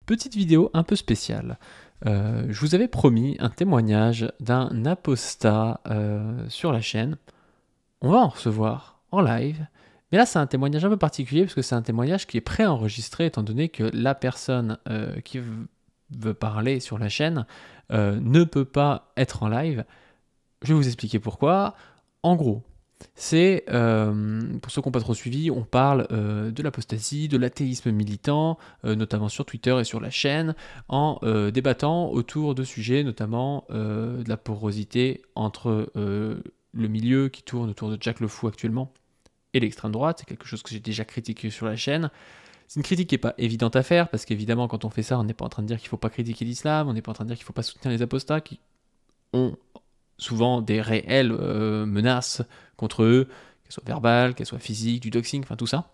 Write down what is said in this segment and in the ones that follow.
Petite vidéo un peu spéciale. Je vous avais promis un témoignage d'un apostat sur la chaîne. On va en recevoir en live. Mais là, c'est un témoignage un peu particulier parce que c'est un témoignage qui est préenregistré étant donné que la personne qui veut parler sur la chaîne ne peut pas être en live. Je vais vous expliquer pourquoi. En gros, c'est, pour ceux qui n'ont pas trop suivi, on parle de l'apostasie, de l'athéisme militant, notamment sur Twitter et sur la chaîne, en débattant autour de sujets, notamment de la porosité entre le milieu qui tourne autour de Jack le Fou actuellement et l'extrême droite. C'est quelque chose que j'ai déjà critiqué sur la chaîne. C'est une critique qui n'est pas évidente à faire, parce qu'évidemment, quand on fait ça, on n'est pas en train de dire qu'il ne faut pas critiquer l'islam, on n'est pas en train de dire qu'il ne faut pas soutenir les apostats qui ont souvent des réelles menaces contre eux, qu'elles soient verbales, qu'elles soient physiques, du doxing, enfin tout ça.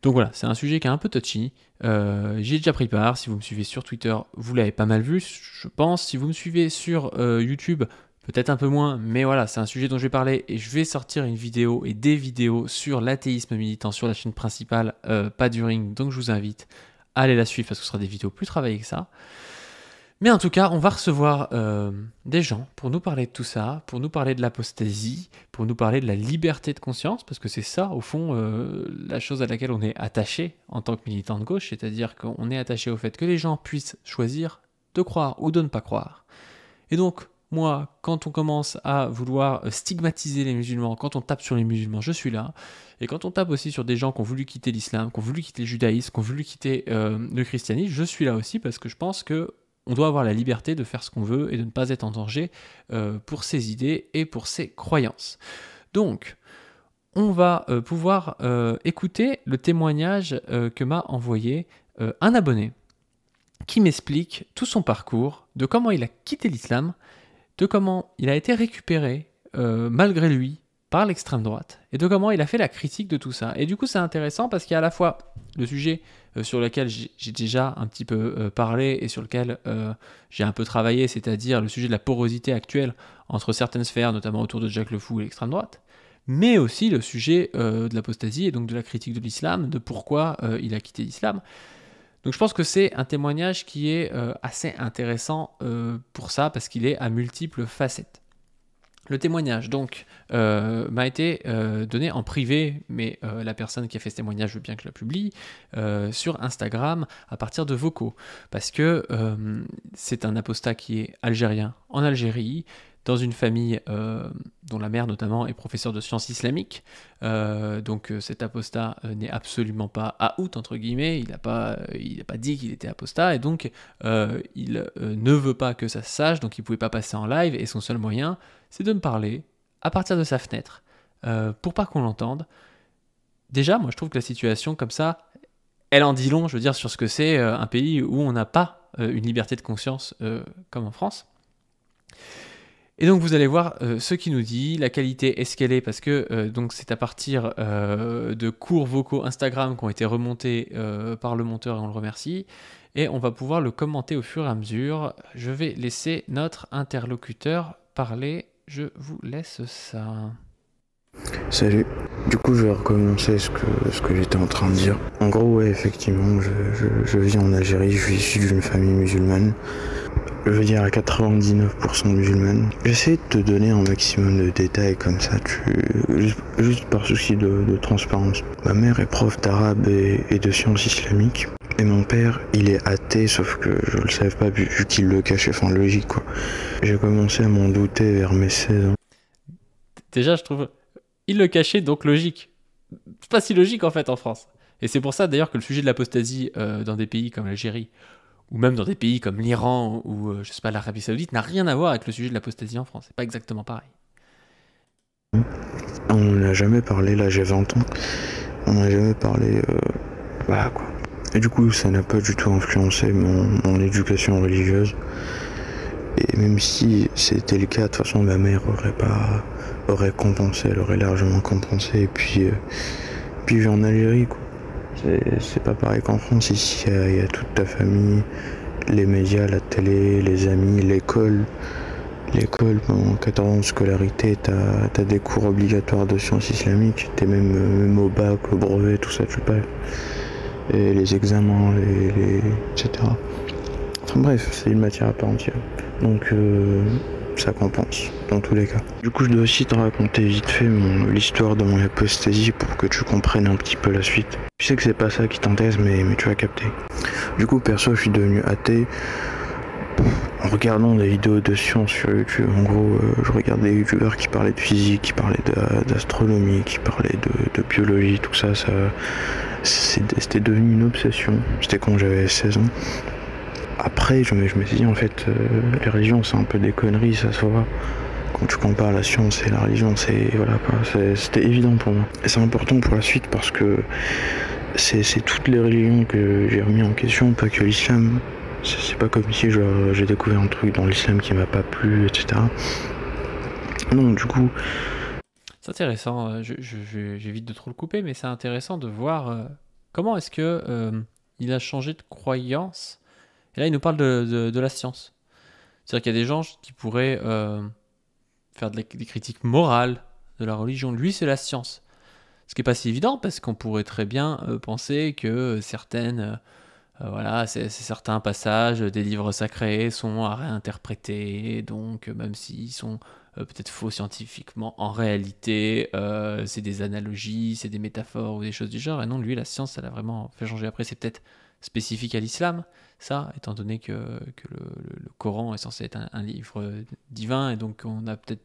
Donc voilà, c'est un sujet qui est un peu touchy. J'y ai déjà pris part. Si vous me suivez sur Twitter, vous l'avez pas mal vu, je pense. Si vous me suivez sur YouTube, peut-être un peu moins, mais voilà, c'est un sujet dont je vais parler et je vais sortir une vidéo et des vidéos sur l'athéisme militant sur la chaîne principale, pas du ring, donc je vous invite à aller la suivre parce que ce sera des vidéos plus travaillées que ça. Mais en tout cas, on va recevoir des gens pour nous parler de tout ça, pour nous parler de l'apostasie, pour nous parler de la liberté de conscience, parce que c'est ça, au fond, la chose à laquelle on est attaché en tant que militant de gauche, c'est-à-dire qu'on est attaché au fait que les gens puissent choisir de croire ou de ne pas croire. Et donc, moi, quand on commence à vouloir stigmatiser les musulmans, quand on tape sur les musulmans, je suis là. Et quand on tape aussi sur des gens qui ont voulu quitter l'islam, qui ont voulu quitter le judaïsme, qui ont voulu quitter le christianisme, je suis là aussi parce que je pense que on doit avoir la liberté de faire ce qu'on veut et de ne pas être en danger pour ses idées et pour ses croyances. Donc, on va pouvoir écouter le témoignage que m'a envoyé un abonné qui m'explique tout son parcours, de comment il a quitté l'islam, de comment il a été récupéré malgré lui par l'extrême droite, et de comment il a fait la critique de tout ça. Et du coup, c'est intéressant parce qu'il y a à la fois le sujet sur lequel j'ai déjà un petit peu parlé et sur lequel j'ai un peu travaillé, c'est-à-dire le sujet de la porosité actuelle entre certaines sphères, notamment autour de Jack le Fou et l'extrême droite, mais aussi le sujet de l'apostasie et donc de la critique de l'islam, de pourquoi il a quitté l'islam. Donc je pense que c'est un témoignage qui est assez intéressant pour ça, parce qu'il est à multiples facettes. Le témoignage, donc, m'a été donné en privé, mais la personne qui a fait ce témoignage veut bien que je la publie, sur Instagram, à partir de vocaux. Parce que c'est un apostat qui est algérien en Algérie, dans une famille dont la mère notamment est professeure de sciences islamiques. Donc cet apostat n'est absolument pas out, entre guillemets, il n'a pas dit qu'il était apostat, et donc il ne veut pas que ça se sache, donc il ne pouvait pas passer en live, et son seul moyen, c'est de me parler à partir de sa fenêtre, pour pas qu'on l'entende. Déjà, moi je trouve que la situation comme ça, elle en dit long, je veux dire, sur ce que c'est un pays où on n'a pas une liberté de conscience comme en France. Et donc vous allez voir ce qu'il nous dit, la qualité est ce qu'elle est, parce que donc c'est à partir de courts vocaux Instagram qui ont été remontés par le monteur, et on le remercie, et on va pouvoir le commenter au fur et à mesure. Je vais laisser notre interlocuteur parler, je vous laisse ça. Salut, du coup je vais recommencer ce que j'étais en train de dire. En gros, ouais, effectivement, je vis en Algérie, je suis issu d'une famille musulmane. Je veux dire à 99% musulmane. J'essaie de te donner un maximum de détails comme ça, juste par souci de transparence. Ma mère est prof d'arabe et de sciences islamiques. Et mon père, il est athée, sauf que je le savais pas vu qu'il le cachait, enfin logique quoi. J'ai commencé à m'en douter vers mes 16 ans. Déjà, je trouve, il le cachait, donc logique. C'est pas si logique en fait en France. Et c'est pour ça d'ailleurs que le sujet de l'apostasie dans des pays comme l'Algérie, ou même dans des pays comme l'Iran ou je sais pas, l'Arabie Saoudite, n'a rien à voir avec le sujet de l'apostasie en France. C'est pas exactement pareil. On n'a jamais parlé, là j'ai 20 ans, on n'a jamais parlé, voilà quoi. Et du coup ça n'a pas du tout influencé mon éducation religieuse. Et même si c'était le cas, de toute façon ma mère aurait compensé, elle aurait largement compensé. Et puis je vis en Algérie quoi. C'est pas pareil qu'en France, ici il y a toute ta famille, les médias, la télé, les amis, l'école. L'école, pendant 14 ans de scolarité, t'as des cours obligatoires de sciences islamiques, t'es même au bac, au brevet, tout ça tu passes. Et les examens, etc. Enfin bref, c'est une matière à part entière. Donc ça compense dans tous les cas. Du coup, je dois aussi te raconter vite fait l'histoire de mon apostasie pour que tu comprennes un petit peu la suite. Je sais que c'est pas ça qui t'intéresse, mais tu vas capter. Du coup, perso, je suis devenu athée en regardant des vidéos de science sur YouTube. En gros, je regardais des youtubeurs qui parlaient de physique, qui parlaient d'astronomie, qui parlaient de biologie, tout ça, c'était devenu une obsession. C'était quand j'avais 16 ans. Après, je me suis dit, en fait, les religions, c'est un peu des conneries, ça se voit. Quand tu compares la science et la religion, c'était évident pour moi. Et c'est important pour la suite parce que c'est toutes les religions que j'ai remis en question, pas que l'islam. C'est pas comme si j'ai découvert un truc dans l'islam qui m'a pas plu, etc. Non, du coup... C'est intéressant, j'évite de trop le couper, mais c'est intéressant de voir comment est-ce que il a changé de croyance. Et là, il nous parle de la science. C'est-à-dire qu'il y a des gens qui pourraient faire des critiques morales de la religion. Lui, c'est la science. Ce qui n'est pas si évident, parce qu'on pourrait très bien penser que certains passages des livres sacrés sont à réinterpréter, donc même s'ils sont peut-être faux scientifiquement, en réalité, c'est des analogies, c'est des métaphores ou des choses du genre. Et non, lui, la science, ça l'a vraiment fait changer. Après, c'est peut-être spécifique à l'islam, ça, étant donné que le Coran est censé être un livre divin, et donc on a peut-être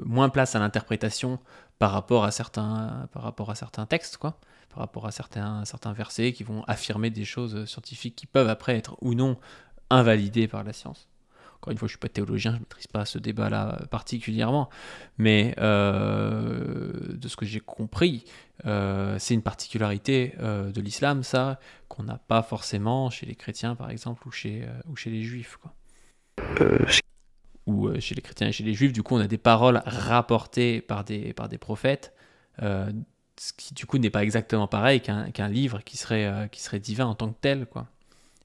moins place à l'interprétation par rapport à certains textes, quoi, par rapport à certains versets qui vont affirmer des choses scientifiques qui peuvent après être ou non invalidées par la science. Encore une fois, je ne suis pas théologien, je ne maîtrise pas ce débat-là particulièrement, mais de ce que j'ai compris, c'est une particularité de l'islam, ça, qu'on n'a pas forcément chez les chrétiens, par exemple, ou chez les juifs, quoi. Ou chez les chrétiens et chez les juifs, du coup, on a des paroles rapportées par des prophètes, ce qui, du coup, n'est pas exactement pareil qu'un livre qui serait divin en tant que tel, quoi.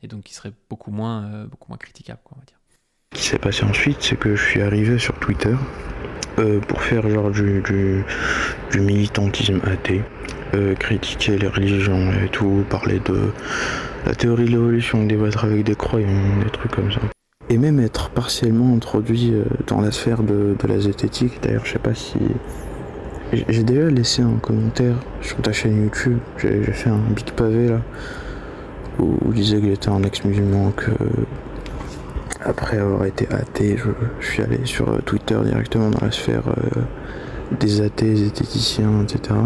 Et donc qui serait beaucoup moins critiquable, quoi, on va dire. Ce qui s'est passé ensuite, c'est que je suis arrivé sur Twitter pour faire genre du militantisme athée, critiquer les religions et tout, parler de la théorie de l'évolution, débattre avec des croyants, des trucs comme ça. Et même être partiellement introduit dans la sphère de la zététique. D'ailleurs, je sais pas si... J'ai déjà laissé un commentaire sur ta chaîne YouTube, j'ai fait un big pavé là, où je disais que j'étais un ex-musulman, que... Après avoir été athée, je suis allé sur Twitter directement dans la sphère des athées, zététiciens, etc.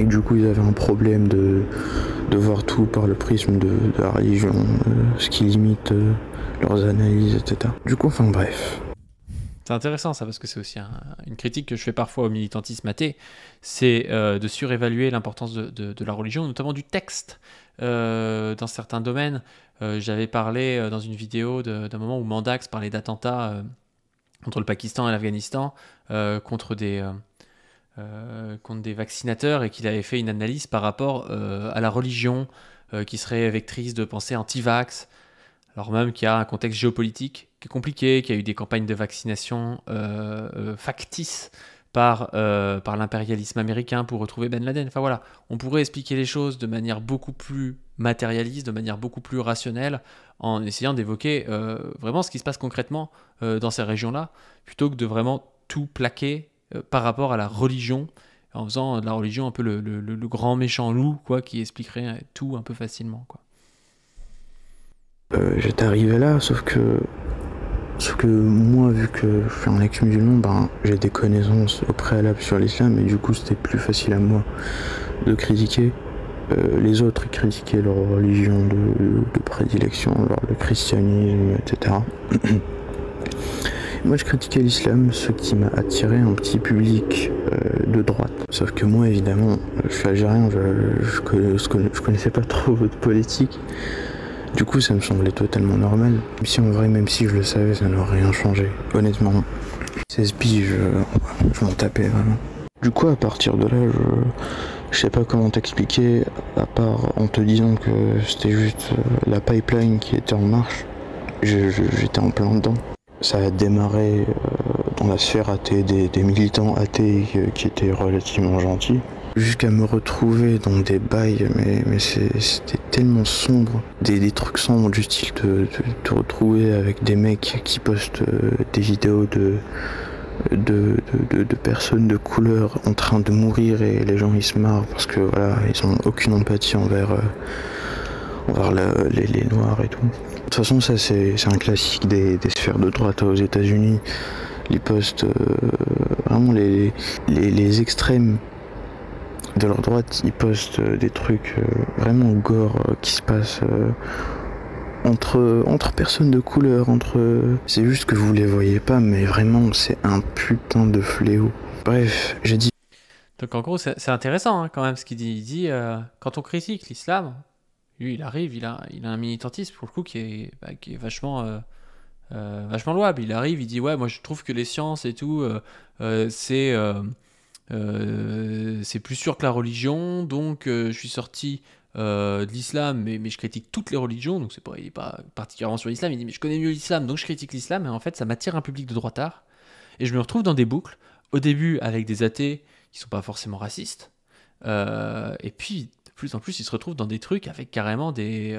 Et du coup, ils avaient un problème de voir tout par le prisme de la religion, ce qui limite leurs analyses, etc. Du coup, enfin bref. C'est intéressant ça, parce que c'est aussi une critique que je fais parfois au militantisme athée, c'est de surévaluer l'importance de la religion, notamment du texte. Dans certains domaines, j'avais parlé dans une vidéo d'un moment où Mandax parlait d'attentats contre le Pakistan et l'Afghanistan, contre des vaccinateurs, et qu'il avait fait une analyse par rapport à la religion qui serait vectrice de pensée anti-vax, alors même qu'il y a un contexte géopolitique qui est compliqué, qu'il y a eu des campagnes de vaccination factices par l'impérialisme américain pour retrouver Ben Laden. Enfin voilà, on pourrait expliquer les choses de manière beaucoup plus matérialiste, de manière beaucoup plus rationnelle, en essayant d'évoquer vraiment ce qui se passe concrètement dans ces régions-là, plutôt que de vraiment tout plaquer par rapport à la religion, en faisant de la religion un peu le grand méchant loup, quoi, qui expliquerait tout un peu facilement, quoi. J'étais arrivé là, sauf que moi, vu que je suis un ex-musulman, ben, j'ai des connaissances au préalable sur l'islam, et du coup c'était plus facile à moi de critiquer. Les autres, ils critiquaient leur religion de prédilection, le christianisme, etc. Moi, je critiquais l'islam, ce qui m'a attiré un petit public de droite. Sauf que moi, évidemment, je suis algérien, je connaissais pas trop votre politique. Du coup, ça me semblait totalement normal. Même si en vrai, même si je le savais, ça n'aurait rien changé. Honnêtement, 16 piges, je m'en tapais vraiment. Du coup, à partir de là, je sais pas comment t'expliquer, à part en te disant que c'était juste la pipeline qui était en marche. J'étais en plein dedans. Ça a démarré dans la sphère athée, des militants athées qui étaient relativement gentils. jusqu'à me retrouver dans des bails, mais c'était tellement sombre. Des trucs sombres du style de te retrouver avec des mecs qui postent des vidéos de personnes de couleur en train de mourir et les gens ils se marrent parce que voilà, ils ont aucune empathie envers les noirs et tout. De toute façon, ça c'est un classique des sphères de droite aux États-Unis. Ils postent vraiment les extrêmes de leur droite, ils postent des trucs vraiment gore qui se passent entre personnes de couleur, c'est juste que vous les voyez pas, mais vraiment c'est un putain de fléau. Bref, j'ai dit. Donc en gros, c'est intéressant hein, quand même ce qu'il dit. Il dit quand on critique l'islam, lui il arrive, il a un militantisme pour le coup qui est vachement louable. Il arrive, il dit ouais, moi je trouve que les sciences et tout, c'est plus sûr que la religion, donc je suis sorti de l'islam, mais je critique toutes les religions, donc il n'est pas particulièrement sur l'islam, il dit mais je connais mieux l'islam, donc je critique l'islam, et en fait ça m'attire un public de droitard, et je me retrouve dans des boucles, au début avec des athées qui sont pas forcément racistes, et puis de plus en plus ils se retrouvent dans des trucs avec carrément des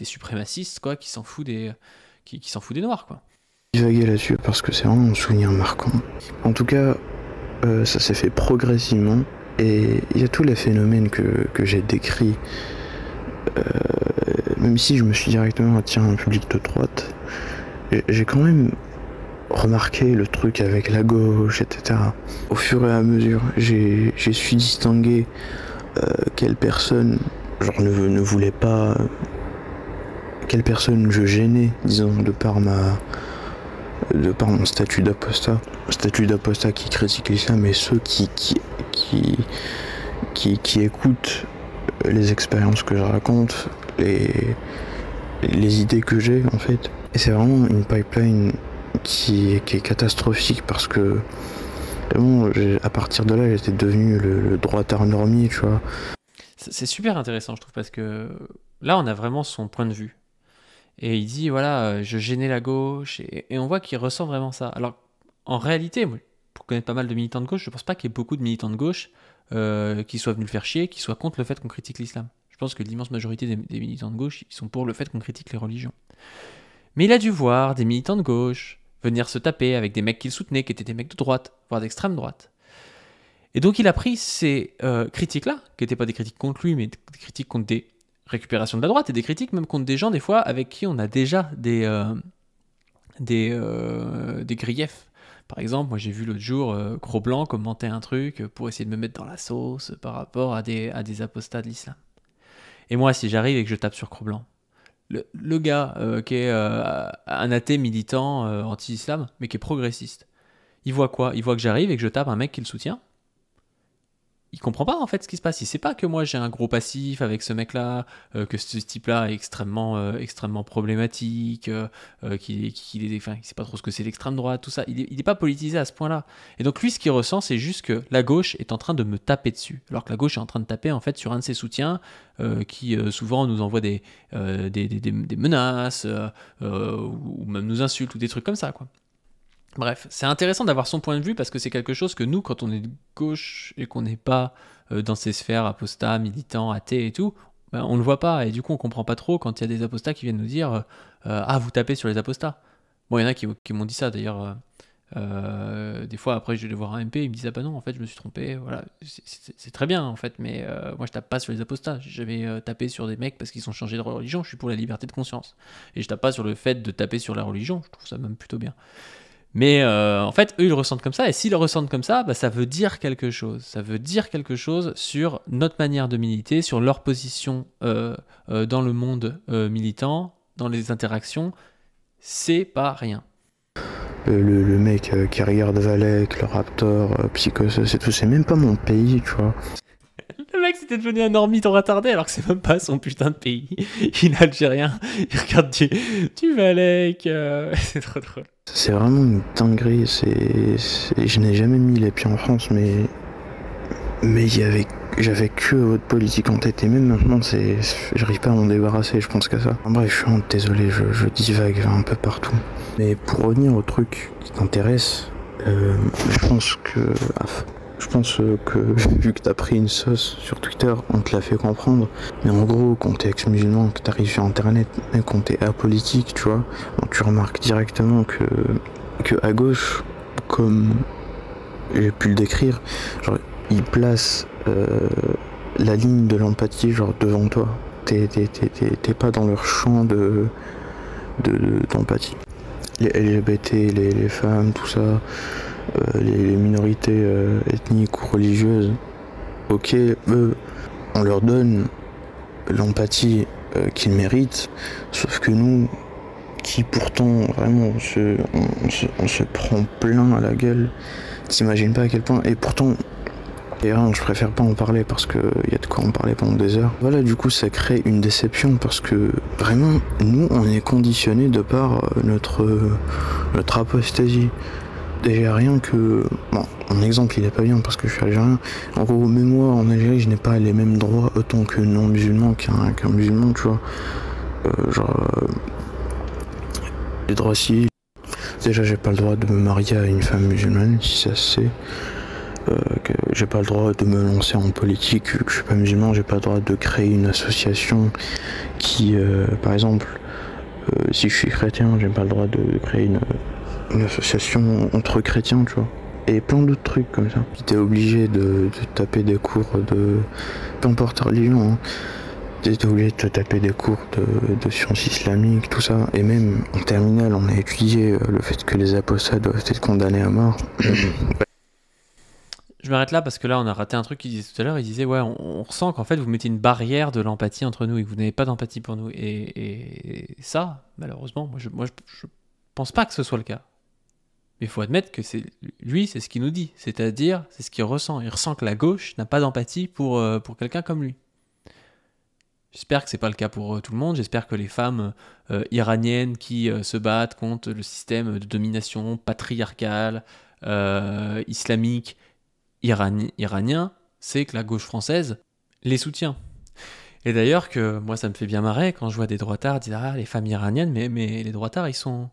suprémacistes quoi, qui s'en foutent des noirs quoi. Divaguer là-dessus parce que c'est vraiment un souvenir marquant. En tout cas, ça s'est fait progressivement. Et il y a tous les phénomènes que j'ai décrits, même si je me suis directement attiré un public de droite, j'ai quand même remarqué le truc avec la gauche, etc. Au fur et à mesure, j'ai su distinguer quelle personne ne voulait pas, quelle personne je gênais, disons, de par mon statut d'apostat qui critique l'islam, et ceux qui écoutent les expériences que je raconte, les idées que j'ai en fait. Et c'est vraiment une pipeline qui est catastrophique parce que vraiment, à partir de là j'étais devenu le droitard normie, tu vois. C'est super intéressant je trouve parce que là on a vraiment son point de vue. Et il dit, voilà, je gênais la gauche, et on voit qu'il ressent vraiment ça. Alors, en réalité, moi, pour connaître pas mal de militants de gauche, je pense pas qu'il y ait beaucoup de militants de gauche qui soient venus le faire chier, qui soient contre le fait qu'on critique l'islam. Je pense que l'immense majorité des militants de gauche, ils sont pour le fait qu'on critique les religions. Mais il a dû voir des militants de gauche venir se taper avec des mecs qu'il soutenait, qui étaient des mecs de droite, voire d'extrême droite. Et donc il a pris ces critiques-là, qui n'étaient pas des critiques contre lui, mais des critiques contre des récupération de la droite et des critiques même contre des gens des fois avec qui on a déjà des griefs. Par exemple, moi j'ai vu l'autre jour Cro-Blanc commenter un truc pour essayer de me mettre dans la sauce par rapport à des apostats de l'islam. Et moi si j'arrive et que je tape sur Cro-Blanc, le gars qui est un athée militant anti-islam mais qui est progressiste, il voit quoi? Il voit que j'arrive et que je tape un mec qui le soutient. Il comprend pas en fait ce qui se passe. Il sait pas que moi j'ai un gros passif avec ce mec-là, que ce type-là est extrêmement problématique, qu'il sait pas trop ce que c'est l'extrême droite, tout ça. Il est pas politisé à ce point-là. Et donc lui, ce qu'il ressent, c'est juste que la gauche est en train de me taper dessus, alors que la gauche est en train de taper en fait sur un de ses soutiens, qui souvent nous envoie des menaces, ou même nous insulte ou des trucs comme ça, quoi. Bref, c'est intéressant d'avoir son point de vue parce que c'est quelque chose que nous, quand on est de gauche et qu'on n'est pas dans ces sphères apostats, militants, athées et tout, ben, on le voit pas et du coup on comprend pas trop quand il y a des apostats qui viennent nous dire ah vous tapez sur les apostats. Bon, il y en a qui m'ont dit ça d'ailleurs. Des fois après je vais voir un MP, il me disent ah bah non en fait je me suis trompé, voilà, c'est très bien en fait, mais moi je tape pas sur les apostats, j'ai jamais tapé sur des mecs parce qu'ils ont changé de religion, je suis pour la liberté de conscience et je tape pas sur le fait de taper sur la religion, je trouve ça même plutôt bien. Mais en fait, eux, ils le ressentent comme ça, et s'ils le ressentent comme ça, bah, ça veut dire quelque chose. Ça veut dire quelque chose sur notre manière de militer, sur leur position dans le monde militant, dans les interactions. C'est pas rien. Le mec qui regarde Valek, le Raptor, Psychosis et tout, c'est même pas mon pays, tu vois. Le mec, c'était devenu un normie retardé alors que c'est même pas son putain de pays. Il est algérien, il regarde du Valek, c'est trop drôle. C'est vraiment une dinguerie, je n'ai jamais mis les pieds en France, mais j'avais que votre politique en tête, et même maintenant, j'arrive pas à m'en débarrasser, je pense qu'à ça. Bref, je suis vraiment désolé, je divague un peu partout. Mais pour revenir au truc qui t'intéresse, je Je pense que vu que t'as pris une sauce sur Twitter, on te l'a fait comprendre. Mais en gros, quand t'es ex-musulman, que t'arrives sur internet, même quand t'es apolitique, tu vois, bon, tu remarques directement que à gauche, comme j'ai pu le décrire, genre ils placent la ligne de l'empathie genre devant toi. T'es pas dans leur champ d'empathie. Les LGBT, les femmes, tout ça, les minorités ethniques ou religieuses, ok, eux, on leur donne l'empathie qu'ils méritent, sauf que nous, qui pourtant vraiment on se prend plein à la gueule, t'imagines pas à quel point, et pourtant, je préfère pas en parler parce que y a de quoi en parler pendant des heures. Voilà, du coup ça crée une déception parce que vraiment nous on est conditionnés de par notre apostasie. Déjà rien que... Bon, mon exemple il est pas bien parce que je suis algérien. En gros, même moi en Algérie je n'ai pas les mêmes droits autant que non musulman qu'un musulman, tu vois. Les droits civils. Déjà j'ai pas le droit de me marier à une femme musulmane, si ça se sait. Que j'ai pas le droit de me lancer en politique, que je suis pas musulman, j'ai pas le droit de créer une association qui, par exemple, si je suis chrétien, j'ai pas le droit de créer une association entre chrétiens, tu vois. Et plein d'autres trucs comme ça. T'es obligé de taper des cours de... Peu importe ta religion, hein. T'es obligé de te taper des cours de sciences islamiques, tout ça. Et même en terminale, on a étudié le fait que les apostats doivent être condamnés à mort. Je m'arrête là parce que là, on a raté un truc qu'il disait tout à l'heure. Il disait, ouais, on ressent qu'en fait, vous mettez une barrière de l'empathie entre nous et que vous n'avez pas d'empathie pour nous. Et ça, malheureusement, moi, je pense pas que ce soit le cas. Mais il faut admettre que c'est ce qu'il nous dit. C'est-à-dire, c'est ce qu'il ressent. Il ressent que la gauche n'a pas d'empathie pour quelqu'un comme lui. J'espère que c'est pas le cas pour tout le monde. J'espère que les femmes iraniennes qui se battent contre le système de domination patriarcale, islamique, iranien, c'est que la gauche française les soutient. Et d'ailleurs que moi ça me fait bien marrer quand je vois des droitards dire les femmes iraniennes, mais les droitards ils sont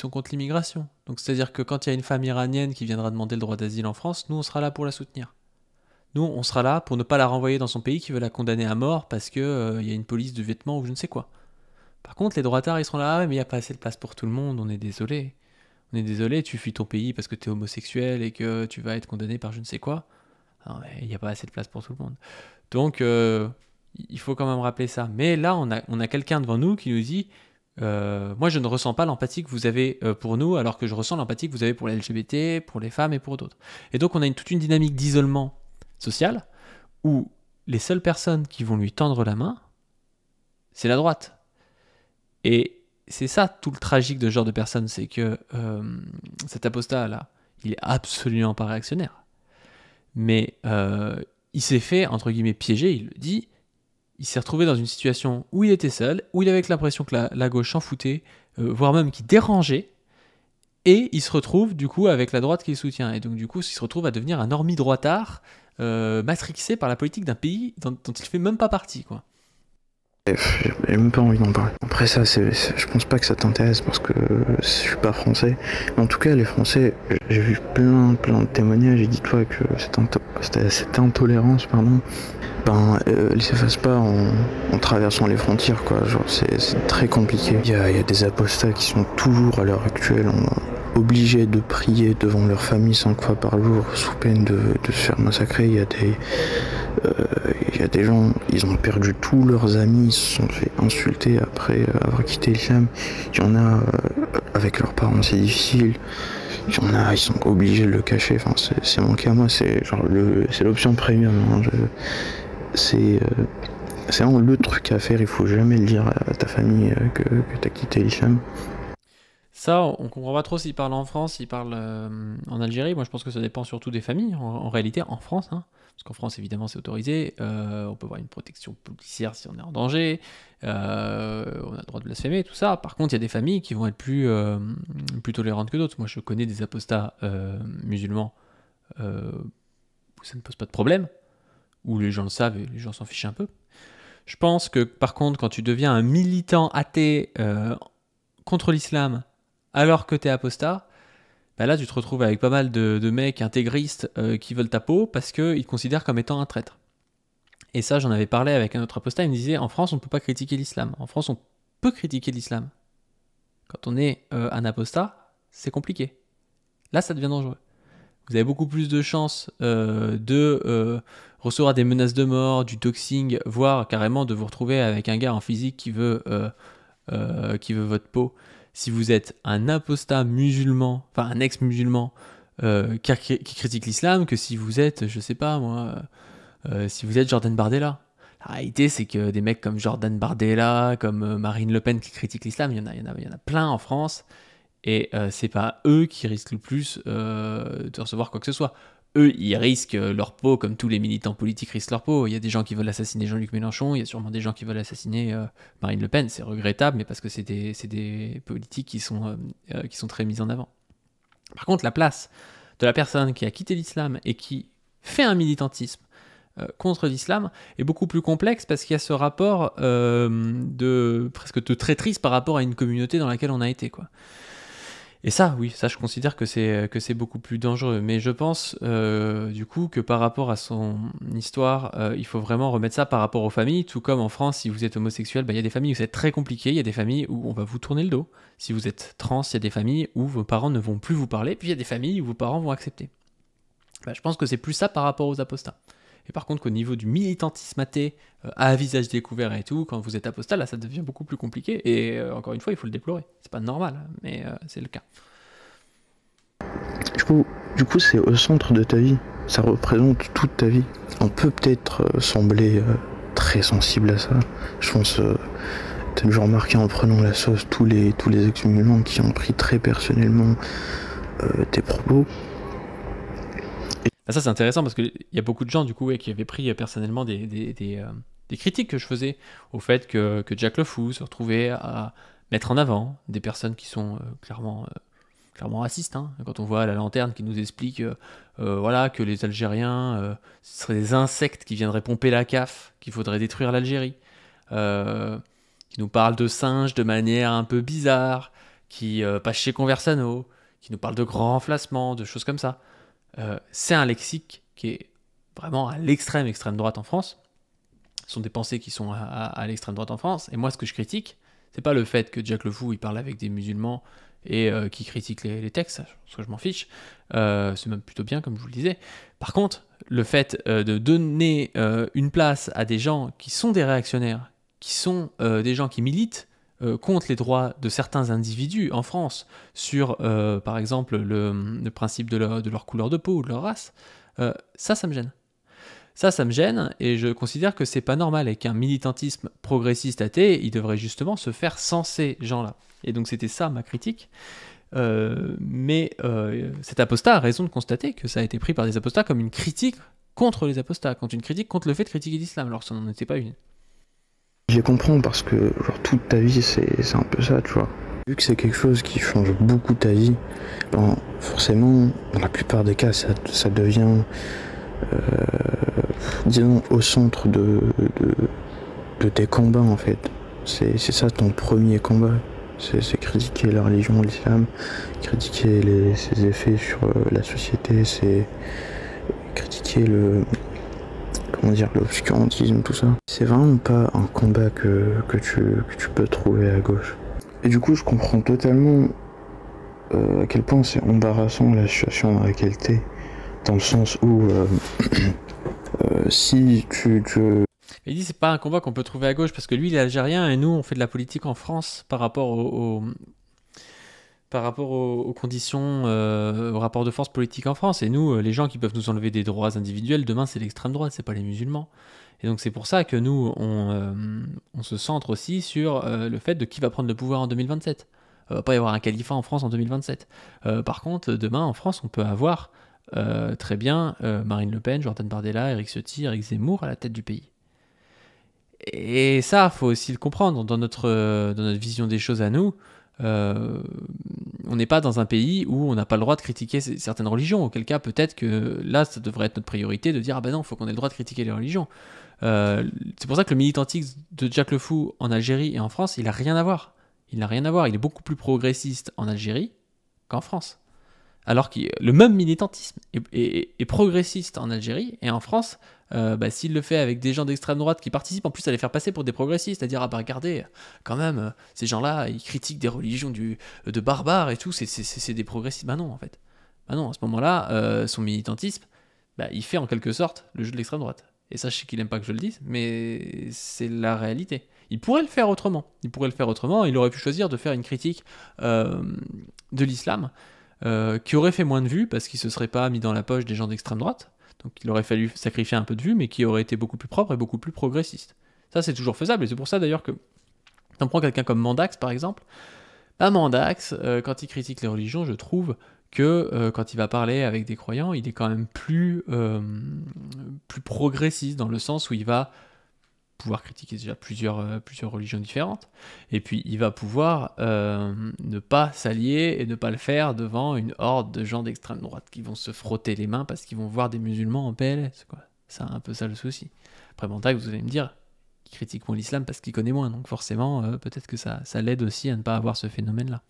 contre l'immigration. Donc c'est-à-dire que quand il y a une femme iranienne qui viendra demander le droit d'asile en France, nous on sera là pour la soutenir. Nous on sera là pour ne pas la renvoyer dans son pays qui veut la condamner à mort parce que y a une police de vêtements ou je ne sais quoi. Par contre les droitards ils seront là, mais il n'y a pas assez de place pour tout le monde, on est désolé. On est désolé, tu fuis ton pays parce que tu es homosexuel et que tu vas être condamné par je ne sais quoi. Non, mais il n'y a pas assez de place pour tout le monde. Donc, il faut quand même rappeler ça. Mais là, on a quelqu'un devant nous qui nous dit moi, je ne ressens pas l'empathie que vous avez pour nous, alors que je ressens l'empathie que vous avez pour les LGBT, pour les femmes et pour d'autres. Et donc, on a toute une dynamique d'isolement social où les seules personnes qui vont lui tendre la main, c'est la droite. Et c'est ça tout le tragique de ce genre de personnes, c'est que cet apostat-là, il est absolument pas réactionnaire. Mais il s'est fait, entre guillemets, piéger, il le dit. Il s'est retrouvé dans une situation où il était seul, où il avait l'impression que la gauche s'en foutait, voire même qu'il dérangeait, et il se retrouve du coup avec la droite qui le soutient. Et donc du coup, il se retrouve à devenir un normie-droitard, matrixé par la politique d'un pays dont il fait même pas partie, quoi. J'ai même pas envie d'en parler. Après ça, je pense pas que ça t'intéresse parce que je suis pas français. Mais en tout cas, les Français, j'ai vu plein de témoignages et dis-toi que cette intolérance, elle s'efface pas en traversant les frontières, quoi. Genre, c'est très compliqué. Il y a des apostats qui sont toujours à l'heure actuelle obligés de prier devant leur famille 5 fois par jour sous peine de se faire massacrer. Il y a des gens, ils ont perdu tous leurs amis, ils se sont fait insulter après avoir quitté l'islam. Il y en a avec leurs parents, c'est difficile. Il y en a, ils sont obligés de le cacher. Enfin, c'est mon cas, moi, c'est genre c'est l'option premium. Hein. C'est vraiment le truc à faire. Il faut jamais le dire à ta famille que t'as quitté l'islam. Ça, on comprend pas trop s'il parle en France, s'il parle en Algérie. Moi, je pense que ça dépend surtout des familles, en réalité, en France. Hein. Parce qu'en France, évidemment, c'est autorisé. On peut avoir une protection policière si on est en danger. On a le droit de blasphémer, tout ça. Par contre, il y a des familles qui vont être plus tolérantes que d'autres. Moi, je connais des apostats musulmans où ça ne pose pas de problème, où les gens le savent et les gens s'en fichent un peu. Je pense que, par contre, quand tu deviens un militant athée contre l'islam, alors que t'es apostat, bah là tu te retrouves avec pas mal de mecs intégristes qui veulent ta peau parce qu'ils te considèrent comme étant un traître. Et ça, j'en avais parlé avec un autre apostat, il me disait, en France, on ne peut pas critiquer l'islam. En France, on peut critiquer l'islam. Quand on est un apostat, c'est compliqué. Là, ça devient dangereux. Vous avez beaucoup plus de chances de recevoir des menaces de mort, du doxing, voire carrément de vous retrouver avec un gars en physique qui veut votre peau. Si vous êtes un apostat musulman, enfin un ex-musulman qui critique l'islam, que si vous êtes, je sais pas moi, si vous êtes Jordan Bardella. La réalité, c'est que des mecs comme Jordan Bardella, comme Marine Le Pen qui critiquent l'islam, il y en a plein en France. Et c'est pas eux qui risquent le plus de recevoir quoi que ce soit. Eux, ils risquent leur peau comme tous les militants politiques risquent leur peau. Il y a des gens qui veulent assassiner Jean-Luc Mélenchon, il y a sûrement des gens qui veulent assassiner Marine Le Pen. C'est regrettable, mais parce que c'est des politiques qui sont très mises en avant. Par contre, la place de la personne qui a quitté l'islam et qui fait un militantisme contre l'islam est beaucoup plus complexe parce qu'il y a ce rapport presque de traîtrise par rapport à une communauté dans laquelle on a été, quoi. Et ça, oui, ça je considère que c'est beaucoup plus dangereux. Mais je pense du coup que par rapport à son histoire, il faut vraiment remettre ça par rapport aux familles. Tout comme en France, si vous êtes homosexuel, il y a des familles où c'est très compliqué, il y a des familles où on va vous tourner le dos. Si vous êtes trans, il y a des familles où vos parents ne vont plus vous parler, puis il y a des familles où vos parents vont accepter. Je pense que c'est plus ça par rapport aux apostats. Et par contre, qu'au niveau du militantisme athée, à visage découvert et tout, quand vous êtes apostat, là, ça devient beaucoup plus compliqué. Et encore une fois, il faut le déplorer. C'est pas normal, mais c'est le cas. Du coup, c'est au centre de ta vie. Ça représente toute ta vie. On peut peut-être sembler très sensible à ça. Je pense, t'as dû remarquer en prenant la sauce tous les ex-musulmans qui ont pris très personnellement tes propos. Ça c'est intéressant parce qu'il y a beaucoup de gens du coup qui avaient pris personnellement des critiques que je faisais au fait que Jack Le Fou se retrouvait à mettre en avant des personnes qui sont clairement racistes. Quand on voit la lanterne qui nous explique que les Algériens ce seraient des insectes qui viendraient pomper la CAF, qu'il faudrait détruire l'Algérie, qui nous parle de singes de manière un peu bizarre, qui passe chez Conversano, qui nous parle de grands remplacements, de choses comme ça. C'est un lexique qui est vraiment à extrême droite en France. Ce sont des pensées qui sont à l'extrême droite en France. Et moi, ce que je critique, c'est pas le fait que Jack Le Fou il parle avec des musulmans et qui critique les textes, parce que je m'en fiche. C'est même plutôt bien, comme je vous le disais. Par contre, le fait de donner une place à des gens qui sont des réactionnaires, qui sont des gens qui militent contre les droits de certains individus en France sur, par exemple, le principe de leur couleur de peau ou de leur race, ça me gêne. Ça me gêne et je considère que c'est pas normal et qu'un militantisme progressiste athée, il devrait justement se faire sans ces gens-là. Et donc c'était ça ma critique. Mais cet apostat a raison de constater que ça a été pris par des apostats comme une critique contre les apostats, contre une critique contre le fait de critiquer l'islam, alors que ça n'en était pas une. Je les comprends parce que genre, toute ta vie c'est un peu ça, tu vois. Vu que c'est quelque chose qui change beaucoup ta vie, ben, forcément, dans la plupart des cas, ça devient, disons, au centre de tes combats en fait. C'est ça ton premier combat. C'est critiquer la religion, l'islam, critiquer ses effets sur la société, c'est critiquer l'obscurantisme, tout ça. C'est vraiment pas un combat que tu peux trouver à gauche. Et du coup, je comprends totalement à quel point c'est embarrassant la situation dans laquelle t'es. Dans le sens où si tu... Il dit c'est pas un combat qu'on peut trouver à gauche parce que lui il est algérien et nous on fait de la politique en France par rapport aux conditions, au rapport de force politique en France. Et nous, les gens qui peuvent nous enlever des droits individuels, demain c'est l'extrême droite, c'est pas les musulmans. Et donc c'est pour ça que nous, on se centre aussi sur le fait de qui va prendre le pouvoir en 2027. Il va pas y avoir un califat en France en 2027. Par contre, demain en France, on peut avoir très bien Marine Le Pen, Jordan Bardella, Éric Ciotti, Éric Zemmour à la tête du pays. Et ça, faut aussi le comprendre dans notre vision des choses à nous. On n'est pas dans un pays où on n'a pas le droit de critiquer certaines religions. Auquel cas, peut-être que là, ça devrait être notre priorité de dire ah ben non, il faut qu'on ait le droit de critiquer les religions. C'est pour ça que le militantisme de Jack Le Fou en Algérie et en France, il n'a rien à voir. Il n'a rien à voir. Il est beaucoup plus progressiste en Algérie qu'en France. Alors que le même militantisme est progressiste en Algérie et en France. S'il le fait avec des gens d'extrême droite qui participent en plus à les faire passer pour des progressistes, c'est-à-dire regardez, quand même, ces gens-là, ils critiquent des religions de barbares et tout, c'est des progressistes. Bah non, en fait. Bah non, à ce moment-là, son militantisme, il fait en quelque sorte le jeu de l'extrême droite. Et ça, je sais qu'il n'aime pas que je le dise, mais c'est la réalité. Il pourrait le faire autrement. Il aurait pu choisir de faire une critique de l'islam qui aurait fait moins de vues parce qu'il ne se serait pas mis dans la poche des gens d'extrême droite. Donc il aurait fallu sacrifier un peu de vues, mais qui aurait été beaucoup plus propre et beaucoup plus progressiste. Ça, c'est toujours faisable, et c'est pour ça d'ailleurs que on prend quelqu'un comme Mandax, par exemple. Mandax, quand il critique les religions, je trouve que quand il va parler avec des croyants, il est quand même plus progressiste, dans le sens où il va pouvoir critiquer déjà plusieurs religions différentes, et puis il va pouvoir ne pas s'allier et ne pas le faire devant une horde de gens d'extrême droite qui vont se frotter les mains parce qu'ils vont voir des musulmans en PLS, quoi. C'est un peu ça le souci. Après Montag, vous allez me dire, il critique moins l'islam parce qu'il connaît moins, donc forcément, peut-être que ça l'aide aussi à ne pas avoir ce phénomène-là.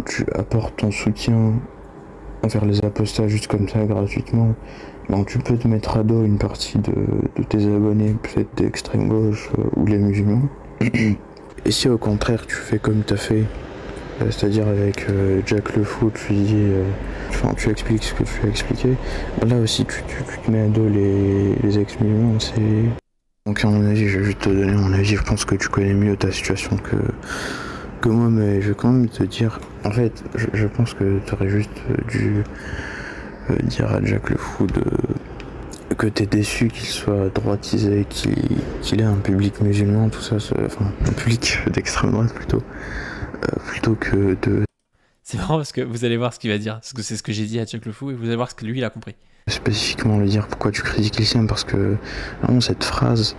Tu apportes ton soutien envers les apostats juste comme ça, gratuitement. Donc tu peux te mettre à dos une partie de tes abonnés, peut-être d'extrême gauche ou les musulmans. Et si au contraire tu fais comme tu as fait, c'est-à-dire avec Jack le Fou, tu dis, tu expliques ce que tu as expliqué, là aussi tu te mets à dos les ex-musulmans, c'est... Donc à mon avis, je vais juste te donner mon avis, je pense que tu connais mieux ta situation que moi, mais je vais quand même te dire, en fait, je pense que tu aurais juste dû dire à Jack le Fou que t'es déçu qu'il soit droitisé, qu'il ait un public musulman, tout ça, enfin un public d'extrême droite plutôt que de... C'est marrant parce que vous allez voir ce qu'il va dire, parce que c'est ce que j'ai dit à Jack le Fou, et vous allez voir ce que lui il a compris. Spécifiquement lui dire pourquoi tu critiques l'islam, parce que vraiment cette phrase,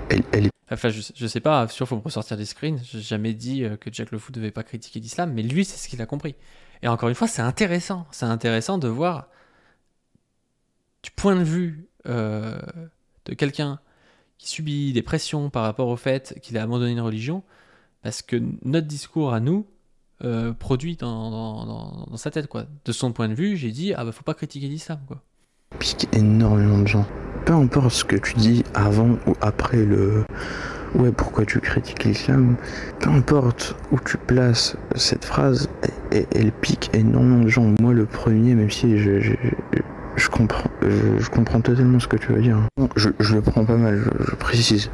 elle est... Enfin, je sais pas, sûr, faut me ressortir des screens. J'ai jamais dit que Jack le Fou devait pas critiquer l'islam, mais lui, c'est ce qu'il a compris. Et encore une fois, c'est intéressant. C'est intéressant de voir du point de vue de quelqu'un qui subit des pressions par rapport au fait qu'il a abandonné une religion, parce que notre discours à nous produit dans sa tête, quoi. De son point de vue, j'ai dit, faut pas critiquer l'islam, quoi. Pique énormément de gens. Peu importe ce que tu dis avant ou après ouais, pourquoi tu critiques l'islam, peu importe où tu places cette phrase, elle pique énormément de gens. Moi le premier, même si je comprends totalement ce que tu veux dire. Je le prends pas mal, je précise.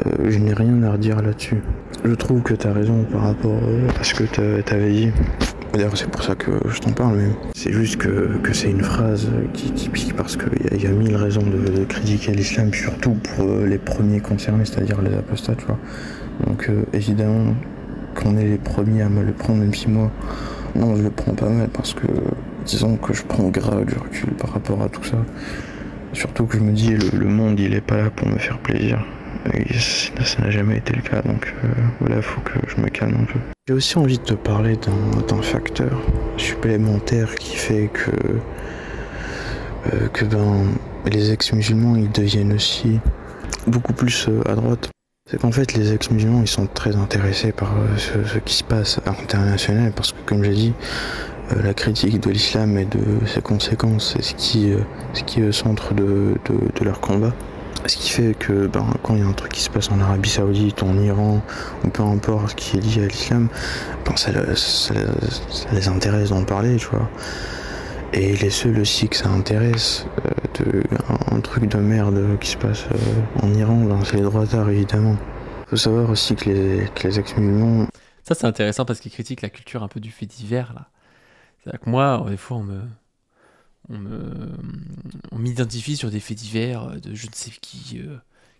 Je n'ai rien à redire là-dessus. Je trouve que tu as raison par rapport à ce que t'avais dit. D'ailleurs, c'est pour ça que je t'en parle, mais c'est juste que c'est une phrase qui pique parce qu'il y a mille raisons de critiquer l'islam, surtout pour les premiers concernés, c'est-à-dire les apostats, tu vois. Donc, évidemment, qu'on est les premiers à mal le prendre, même si moi, non, je le prends pas mal parce que, disons que je prends grave du recul par rapport à tout ça. Surtout que je me dis, le monde, il est pas là pour me faire plaisir. Et ça n'a jamais été le cas, donc voilà, faut que je me calme un peu. J'ai aussi envie de te parler d'un facteur supplémentaire qui fait que les ex-musulmans ils deviennent aussi beaucoup plus à droite. C'est qu'en fait les ex-musulmans ils sont très intéressés par ce qui se passe à l'international, parce que comme j'ai dit, la critique de l'islam et de ses conséquences, c'est ce qui est au centre de leur combat. Ce qui fait que quand il y a un truc qui se passe en Arabie Saoudite, en Iran, ou peu importe ce qui est lié à l'islam, ça les intéresse d'en parler, tu vois. Et les seuls aussi que ça intéresse, un truc de merde qui se passe en Iran, c'est les droitards évidemment. Faut savoir aussi que les ex-musulmans... Ça c'est intéressant parce qu'ils critiquent la culture un peu du fait divers là. C'est-à-dire que moi, des fois on m'identifie sur des faits divers de je ne sais qui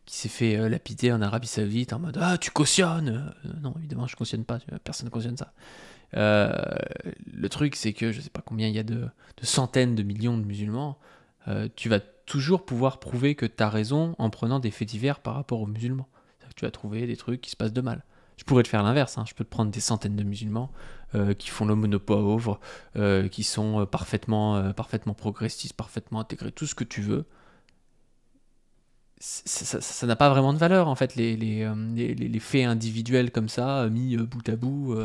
s'est fait lapider en Arabie Saoudite en mode tu cautionnes. Non, évidemment je cautionne pas, personne ne cautionne ça. Le truc c'est que je sais pas combien il y a de centaines de millions de musulmans, tu vas toujours pouvoir prouver que tu as raison en prenant des faits divers par rapport aux musulmans. C'est-à-dire que tu vas trouver des trucs qui se passent de mal. Je pourrais te faire l'inverse, je peux te prendre des centaines de musulmans qui font l'aumône aux pauvres, qui sont parfaitement progressistes, parfaitement intégrés, tout ce que tu veux. ça n'a pas vraiment de valeur, en fait, les faits individuels comme ça, mis bout à bout.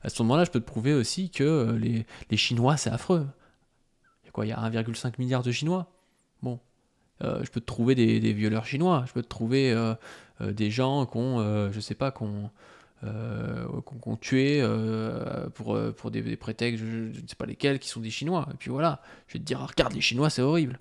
À ce moment-là, je peux te prouver aussi que les Chinois, c'est affreux. Il y a quoi? Il y a 1,5 milliard de Chinois. Bon, je peux te trouver des violeurs chinois. Je peux te trouver des gens je sais pas, qu'on tué pour des prétextes, je ne sais pas lesquels, qui sont des Chinois. Et puis voilà, je vais te dire, ah, regarde, les Chinois, c'est horrible.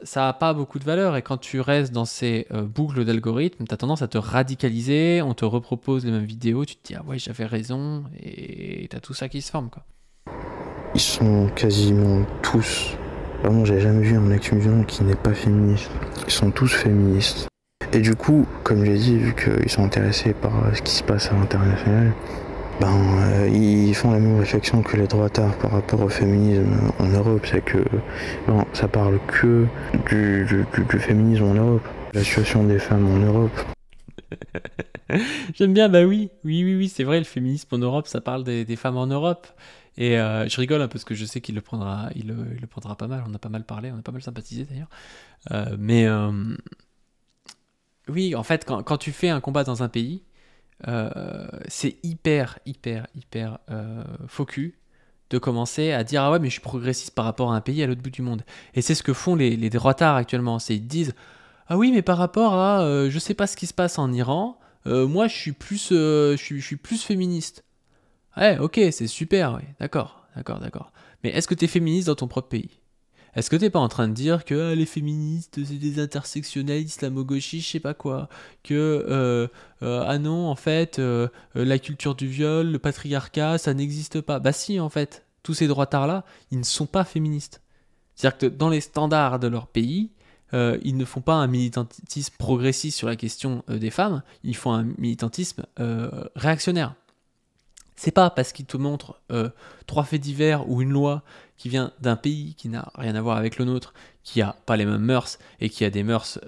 Ça n'a pas beaucoup de valeur, et quand tu restes dans ces boucles d'algorithmes, tu as tendance à te radicaliser, on te repropose les mêmes vidéos, tu te dis ah ouais j'avais raison, et tu as tout ça qui se forme, quoi. Ils sont quasiment tous, vraiment j'ai jamais vu un ex-musulman qui n'est pas féministe. Ils sont tous féministes. Et du coup, comme j'ai dit, vu qu'ils sont intéressés par ce qui se passe à l'international, ils font la même réflexion que les droitards par rapport au féminisme en Europe. C'est que ça parle que du féminisme en Europe, la situation des femmes en Europe. J'aime bien, bah oui, c'est vrai, le féminisme en Europe, ça parle des femmes en Europe. Et je rigole un peu parce que je sais qu'il le prendra, il le prendra pas mal, on a pas mal parlé, on a pas mal sympathisé d'ailleurs. Oui, en fait, quand tu fais un combat dans un pays, c'est hyper faux cul de commencer à dire ah ouais mais je suis progressiste par rapport à un pays à l'autre bout du monde. Et c'est ce que font les droitards actuellement. C'est ils disent ah oui mais par rapport à je sais pas ce qui se passe en Iran, moi je suis plus je suis plus féministe. Ouais ok c'est super, ouais, d'accord. Mais est-ce que t'es féministe dans ton propre pays? Est-ce que t'es pas en train de dire que les féministes, c'est des intersectionnels, islamo-gauchistes, je sais pas quoi, que ah non, en fait, la culture du viol, le patriarcat, ça n'existe pas. Bah si, en fait, tous ces droitards-là, ils ne sont pas féministes. C'est-à-dire que dans les standards de leur pays, ils ne font pas un militantisme progressiste sur la question des femmes, ils font un militantisme réactionnaire. C'est pas parce qu'ils te montrent 3 faits divers ou une loi qui vient d'un pays qui n'a rien à voir avec le nôtre, qui a pas les mêmes mœurs et qui a des mœurs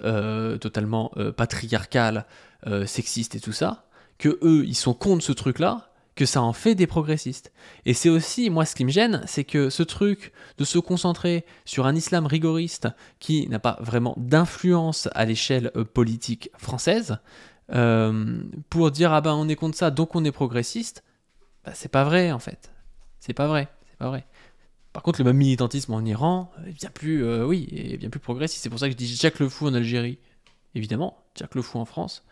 totalement patriarcales, sexistes et tout ça, que eux ils sont contre ce truc-là, que ça en fait des progressistes. Et c'est aussi, moi ce qui me gêne, c'est que ce truc de se concentrer sur un islam rigoriste qui n'a pas vraiment d'influence à l'échelle politique française, pour dire ah ben on est contre ça donc on est progressiste. Bah, c'est pas vrai en fait. C'est pas vrai. Par contre, le même militantisme en Iran est bien plus, est bien plus progressiste. C'est pour ça que je dis Jack le Fou en Algérie. Évidemment, Jack le Fou en France,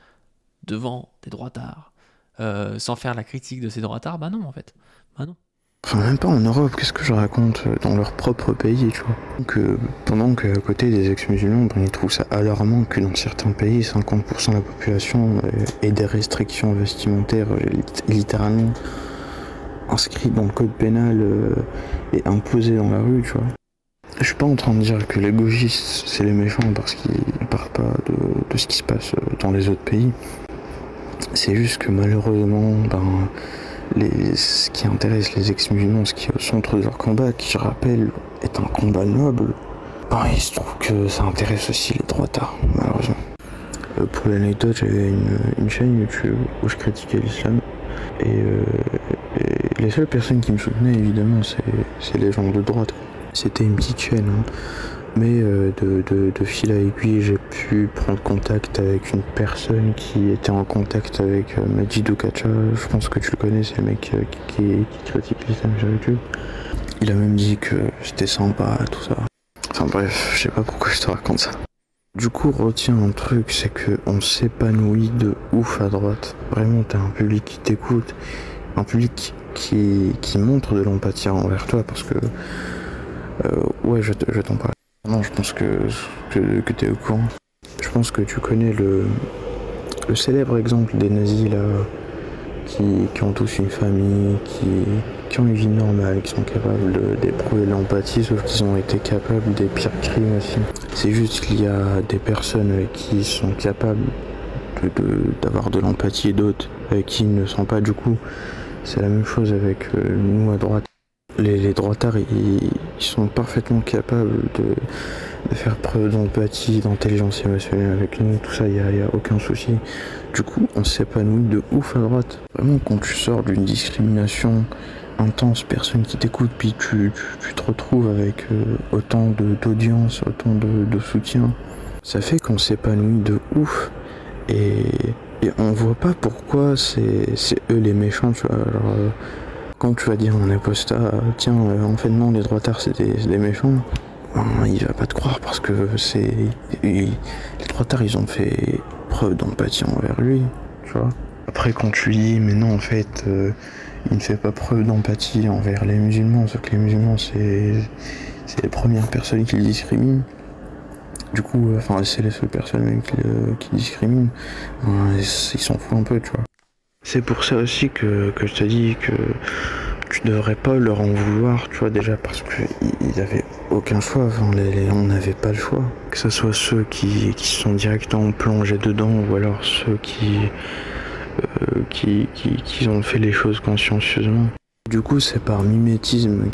devant des droitards, sans faire la critique de ces droitards, bah non en fait. Bah non. Enfin, même pas en Europe, qu'est-ce que je raconte dans leur propre pays, tu vois. Donc, pendant qu'à côté des ex-musulmans, ils trouvent ça alarmant que dans certains pays, 50% de la population ait des restrictions vestimentaires littéralement inscrites dans le code pénal et imposées dans la rue, tu vois. Je suis pas en train de dire que les gauchistes, c'est les méchants parce qu'ils parlent pas de ce qui se passe dans les autres pays. C'est juste que malheureusement, ce qui intéresse les ex-musulmans, ce qui est au centre de leur combat, qui je rappelle est un combat noble, il se trouve que ça intéresse aussi les droitards, malheureusement. Pour l'anecdote, j'avais une chaîne YouTube où je critiquais l'islam, et les seules personnes qui me soutenaient, évidemment, c'est les gens de droite. C'était une petite chaîne, hein. Mais de fil à aiguille, j'ai pu prendre contact avec une personne qui était en contact avec Majid Oukacha. Je pense que tu le connais, c'est le mec qui critique l'islam sur YouTube. Il a même dit que c'était sympa, tout ça. Enfin bref, je sais pas pourquoi je te raconte ça. Du coup, retiens un truc, c'est qu'on s'épanouit de ouf à droite. Vraiment, t'as un public qui t'écoute, un public qui montre de l'empathie envers toi, parce que... ouais, je t'en parle. Non, je pense que t'es au courant. Je pense que tu connais le célèbre exemple des nazis là, qui ont tous une famille, qui ont une vie normale, qui sont capables d'éprouver de l'empathie, sauf qu'ils ont été capables des pires crimes aussi. C'est juste qu'il y a des personnes qui sont capables d'avoir de l'empathie et d'autres qui ne sont pas. Du coup, c'est la même chose avec nous à droite. Les droitards, ils sont parfaitement capables de faire preuve d'empathie, d'intelligence émotionnelle avec nous, tout ça, il n'y a aucun souci. Du coup, on s'épanouit de ouf à droite. Vraiment, quand tu sors d'une discrimination intense, personne qui t'écoute, puis tu te retrouves avec autant d'audience, autant de soutien, Ça fait qu'on s'épanouit de ouf. Et, et on voit pas pourquoi c'est eux les méchants, tu vois. Alors, quand tu vas dire à un apostat, tiens, en fait non, les droitards c'est des méchants, ben, il va pas te croire parce que les droitards ils ont fait preuve d'empathie envers lui, tu vois. Après quand tu dis, mais non en fait, il ne fait pas preuve d'empathie envers les musulmans, sauf que les musulmans c'est les premières personnes qui discriminent. Du coup, c'est les seules personnes même qui discriminent. Ils s'en foutent un peu, tu vois. C'est pour ça aussi que je te dis que tu devrais pas leur en vouloir, tu vois, déjà parce qu'ils avaient aucun choix, on n'avait pas le choix. Que ce soit ceux qui se sont directement plongés dedans ou alors ceux qui ont fait les choses consciencieusement. Du coup, c'est par mimétisme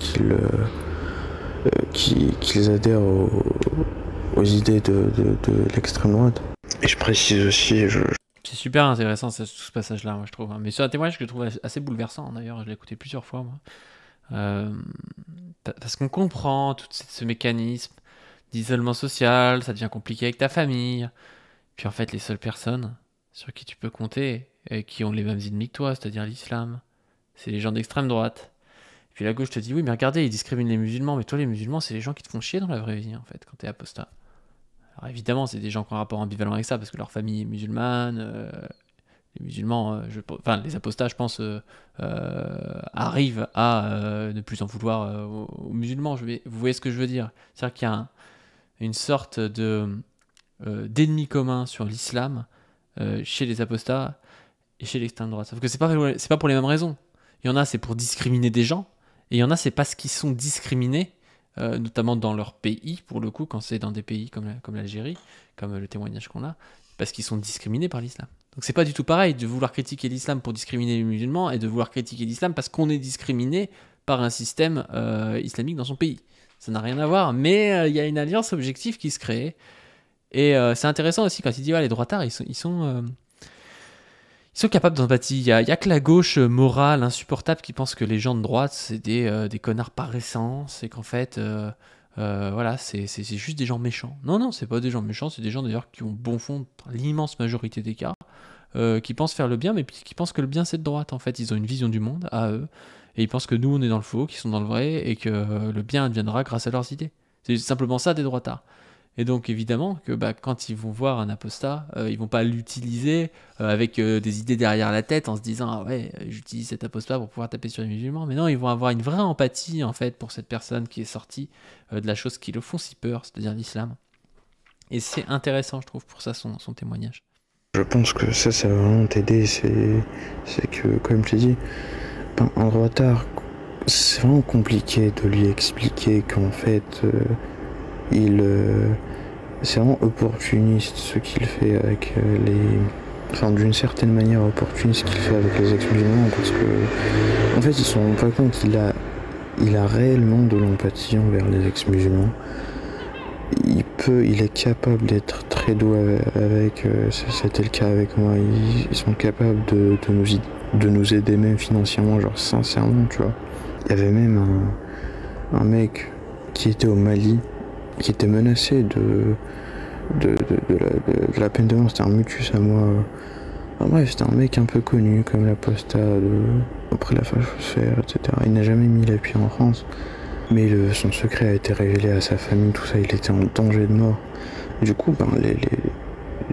qu'ils adhèrent aux idées de l'extrême droite. Et je précise aussi, C'est super intéressant tout ce passage-là, moi je trouve. Mais c'est un témoignage que je trouve assez bouleversant, d'ailleurs, je l'ai écouté plusieurs fois, moi. Parce qu'on comprend tout ce mécanisme d'isolement social, ça devient compliqué avec ta famille. Puis en fait, les seules personnes sur qui tu peux compter et qui ont les mêmes ennemis que toi, c'est-à-dire l'islam, c'est les gens d'extrême droite. Puis la gauche te dit, oui, mais regardez, ils discriminent les musulmans, mais toi, les musulmans, c'est les gens qui te font chier dans la vraie vie, en fait, quand t'es apostat. Alors évidemment, c'est des gens qui ont un rapport ambivalent avec ça, parce que leur famille est musulmane, les musulmans, les apostats, je pense, arrivent à ne plus en vouloir aux musulmans. Vous voyez ce que je veux dire? C'est-à-dire qu'il y a une sorte d'ennemi commun sur l'islam chez les apostats et chez l'extrême droite. Sauf que c'est pas pour les mêmes raisons. Il y en a, c'est pour discriminer des gens, et il y en a, c'est parce qu'ils sont discriminés, notamment dans leur pays, pour le coup, quand c'est dans des pays comme l'Algérie, comme le témoignage qu'on a, parce qu'ils sont discriminés par l'islam. Donc c'est pas du tout pareil de vouloir critiquer l'islam pour discriminer les musulmans et de vouloir critiquer l'islam parce qu'on est discriminé par un système islamique dans son pays. Ça n'a rien à voir, mais il y a une alliance objective qui se crée. Et c'est intéressant aussi quand il dit les droitards, ils sont capables d'empathie. Il y a que la gauche morale, insupportable, qui pense que les gens de droite, c'est des connards par essence, et qu'en fait, c'est juste des gens méchants. Non, non, c'est pas des gens méchants, c'est des gens d'ailleurs qui ont bon fond, dans l'immense majorité des cas, qui pensent faire le bien, mais qui pensent que le bien c'est de droite, en fait. Ils ont une vision du monde à eux, et ils pensent que nous on est dans le faux, qu'ils sont dans le vrai, et que le bien adviendra grâce à leurs idées. C'est simplement ça des droitards. Et donc évidemment que quand ils vont voir un apostat, ils vont pas l'utiliser avec des idées derrière la tête en se disant ah ouais, j'utilise cet apostat pour pouvoir taper sur les musulmans. Mais non, ils vont avoir une vraie empathie en fait pour cette personne qui est sortie de la chose qui le font si peur, c'est-à-dire l'islam. Et c'est intéressant, je trouve, pour ça son témoignage. Je pense que ça va vraiment t'aider. C'est que, comme je t'ai dit, un droitard, c'est vraiment compliqué de lui expliquer qu'en fait, c'est vraiment opportuniste ce qu'il fait avec d'une certaine manière opportuniste ce qu'il fait avec les ex-musulmans parce que en fait ils se rendent pas compte qu'il a réellement de l'empathie envers les ex-musulmans. Il est capable d'être très doux avec, c'était le cas avec moi, ils sont capables de nous aider même financièrement, genre sincèrement, tu vois. Il y avait même un mec qui était au Mali, qui était menacé de la peine de mort, c'était un mutus à moi. Bref, c'était un mec un peu connu comme l'apostat après la phosphère, etc. Il n'a jamais mis la pied en France, mais son secret a été révélé à sa famille, tout ça, il était en danger de mort. Et du coup,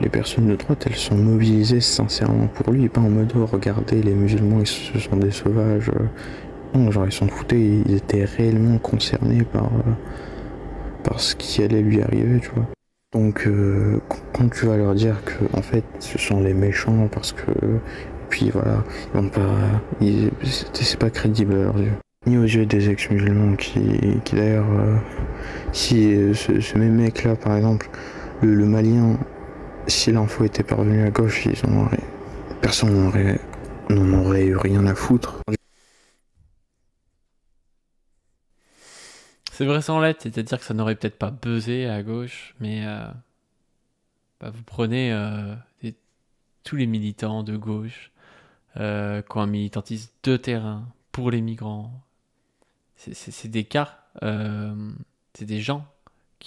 les personnes de droite, elles sont mobilisées sincèrement pour lui, pas en mode oh, regardez, les musulmans, ce sont des sauvages. Non, genre ils s'en foutaient, ils étaient réellement concernés par ce qui allait lui arriver, tu vois. Donc quand tu vas leur dire que en fait ce sont les méchants parce que puis voilà, ils vont pas, c'est pas crédible à leurs yeux, ni aux yeux des ex-musulmans qui d'ailleurs si ce même mec là par exemple le malien, si l'info était parvenue à gauche, personne n'en aurait eu rien à foutre. C'est vrai sans l'être, c'est-à-dire que ça n'aurait peut-être pas buzzé à gauche, mais vous prenez tous les militants de gauche qui ont un militantisme de terrain pour les migrants. C'est des cas, c'est des gens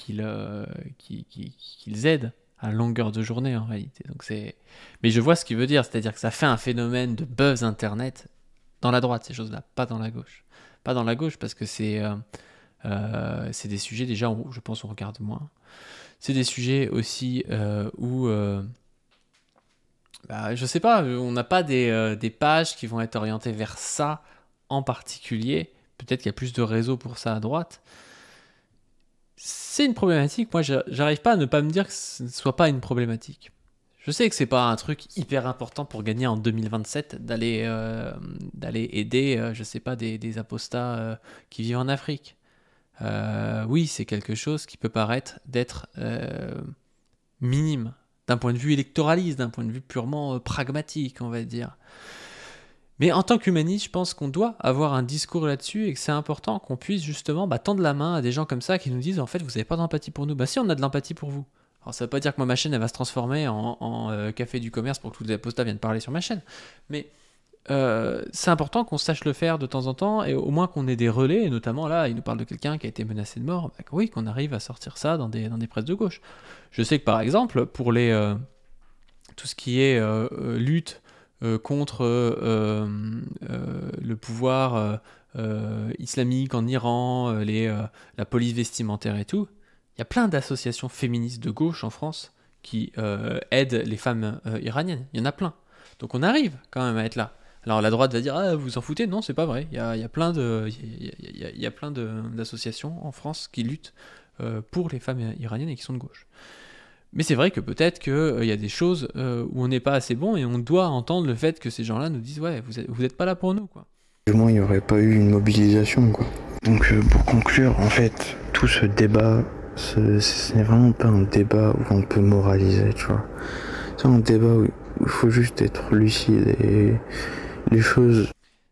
qu'ils aident à longueur de journée en réalité. Donc mais je vois ce qu'il veut dire, c'est-à-dire que ça fait un phénomène de buzz internet dans la droite, ces choses-là, pas dans la gauche. Pas dans la gauche parce que c'est des sujets déjà où je pense on regarde moins. C'est des sujets aussi où je sais pas, on n'a pas des pages qui vont être orientées vers ça en particulier. Peut-être qu'il y a plus de réseaux pour ça à droite. C'est une problématique. Moi, j'arrive pas à ne pas me dire que ce ne soit pas une problématique. Je sais que c'est pas un truc hyper important pour gagner en 2027 d'aller aider, je sais pas, des apostats qui vivent en Afrique. Oui, c'est quelque chose qui peut paraître d'être minime d'un point de vue électoraliste, d'un point de vue purement pragmatique, on va dire. Mais en tant qu'humaniste, je pense qu'on doit avoir un discours là-dessus et que c'est important qu'on puisse justement tendre la main à des gens comme ça qui nous disent en fait vous n'avez pas d'empathie pour nous. Bah si, on a de l'empathie pour vous. Alors ça veut pas dire que moi ma chaîne elle va se transformer en café du commerce pour que tous les apostats viennent parler sur ma chaîne. Mais c'est important qu'on sache le faire de temps en temps et au moins qu'on ait des relais, et notamment là il nous parle de quelqu'un qui a été menacé de mort, oui, qu'on arrive à sortir ça dans des presses de gauche. Je sais que par exemple pour tout ce qui est lutte contre le pouvoir islamique en Iran, la police vestimentaire et tout, il y a plein d'associations féministes de gauche en France qui aident les femmes iraniennes. Il y en a plein. Donc on arrive quand même à être là. Alors la droite va dire ah vous en foutez, non c'est pas vrai. Il y a plein d'associations en France qui luttent pour les femmes iraniennes et qui sont de gauche. Mais c'est vrai que peut-être qu'il y a des choses où on n'est pas assez bon et on doit entendre le fait que ces gens-là nous disent ouais vous êtes pas là pour nous quoi. Au moins il n'y aurait pas eu une mobilisation quoi. Donc pour conclure, en fait, tout ce débat, ce n'est vraiment pas un débat où on peut moraliser, tu vois. C'est un débat où il faut juste être lucide et les choses...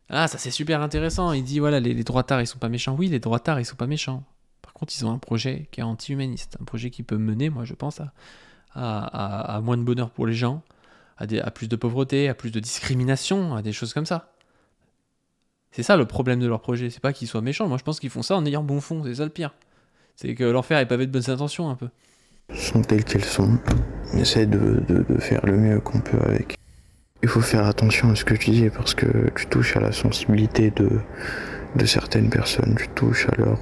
Ah ça c'est super intéressant, il dit voilà les droitards ils sont pas méchants. Oui les droitards ils sont pas méchants. Par contre, ils ont un projet qui est anti-humaniste, un projet qui peut mener, moi je pense, à moins de bonheur pour les gens, à plus de pauvreté, à plus de discrimination, à des choses comme ça. C'est ça le problème de leur projet, c'est pas qu'ils soient méchants, moi je pense qu'ils font ça en ayant bon fond, c'est ça le pire. C'est que l'enfer est pavé de bonnes intentions un peu. Sont telles qu'elles sont, on essaie de faire le mieux qu'on peut avec. Il faut faire attention à ce que tu dis parce que tu touches à la sensibilité de certaines personnes, tu touches à leur,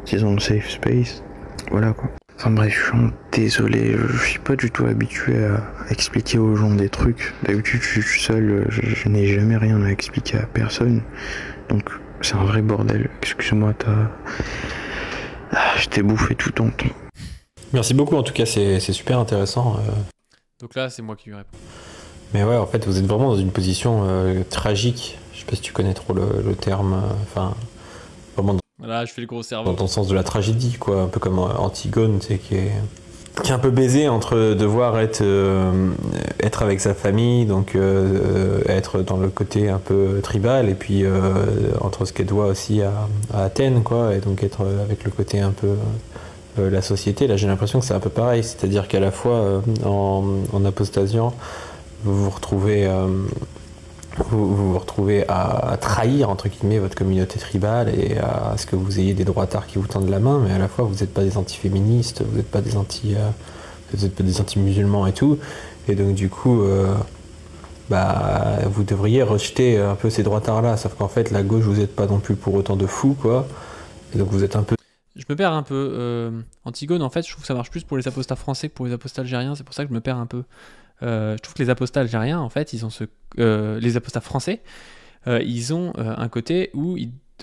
disons, safe space, voilà quoi. Enfin bref, je suis désolé, je suis pas du tout habitué à expliquer aux gens des trucs. D'habitude je suis seul, je n'ai jamais rien à expliquer à personne, donc c'est un vrai bordel. Excuse-moi, je t'ai bouffé tout ton temps. Merci beaucoup, en tout cas c'est super intéressant. Donc là c'est moi qui lui réponds. Mais ouais, en fait vous êtes vraiment dans une position tragique. Je sais pas si tu connais trop le terme, vraiment voilà, je fais le gros cerveau. Dans le sens de la tragédie, quoi, un peu comme Antigone, tu sais, qui est un peu baisé entre devoir être avec sa famille, donc être dans le côté un peu tribal, et puis entre ce qu'elle doit aussi à Athènes, quoi, et donc être avec le côté un peu la société. Là, j'ai l'impression que c'est un peu pareil, c'est-à-dire qu'à la fois en apostasiant, vous vous retrouvez à trahir entre guillemets votre communauté tribale et à ce que vous ayez des droitards qui vous tendent la main, mais à la fois vous n'êtes pas des antiféministes, vous n'êtes pas des anti-musulmans et tout, et donc du coup vous devriez rejeter un peu ces droitards là, sauf qu'en fait la gauche vous n'êtes pas non plus pour autant de fous quoi, et donc vous êtes un peu... Je me perds un peu. Antigone, en fait, je trouve que ça marche plus pour les apostats français que pour les apostats algériens. C'est pour ça que je me perds un peu. Je trouve que les apostats algériens, en fait, ils ont les apostats français, ils ont un côté où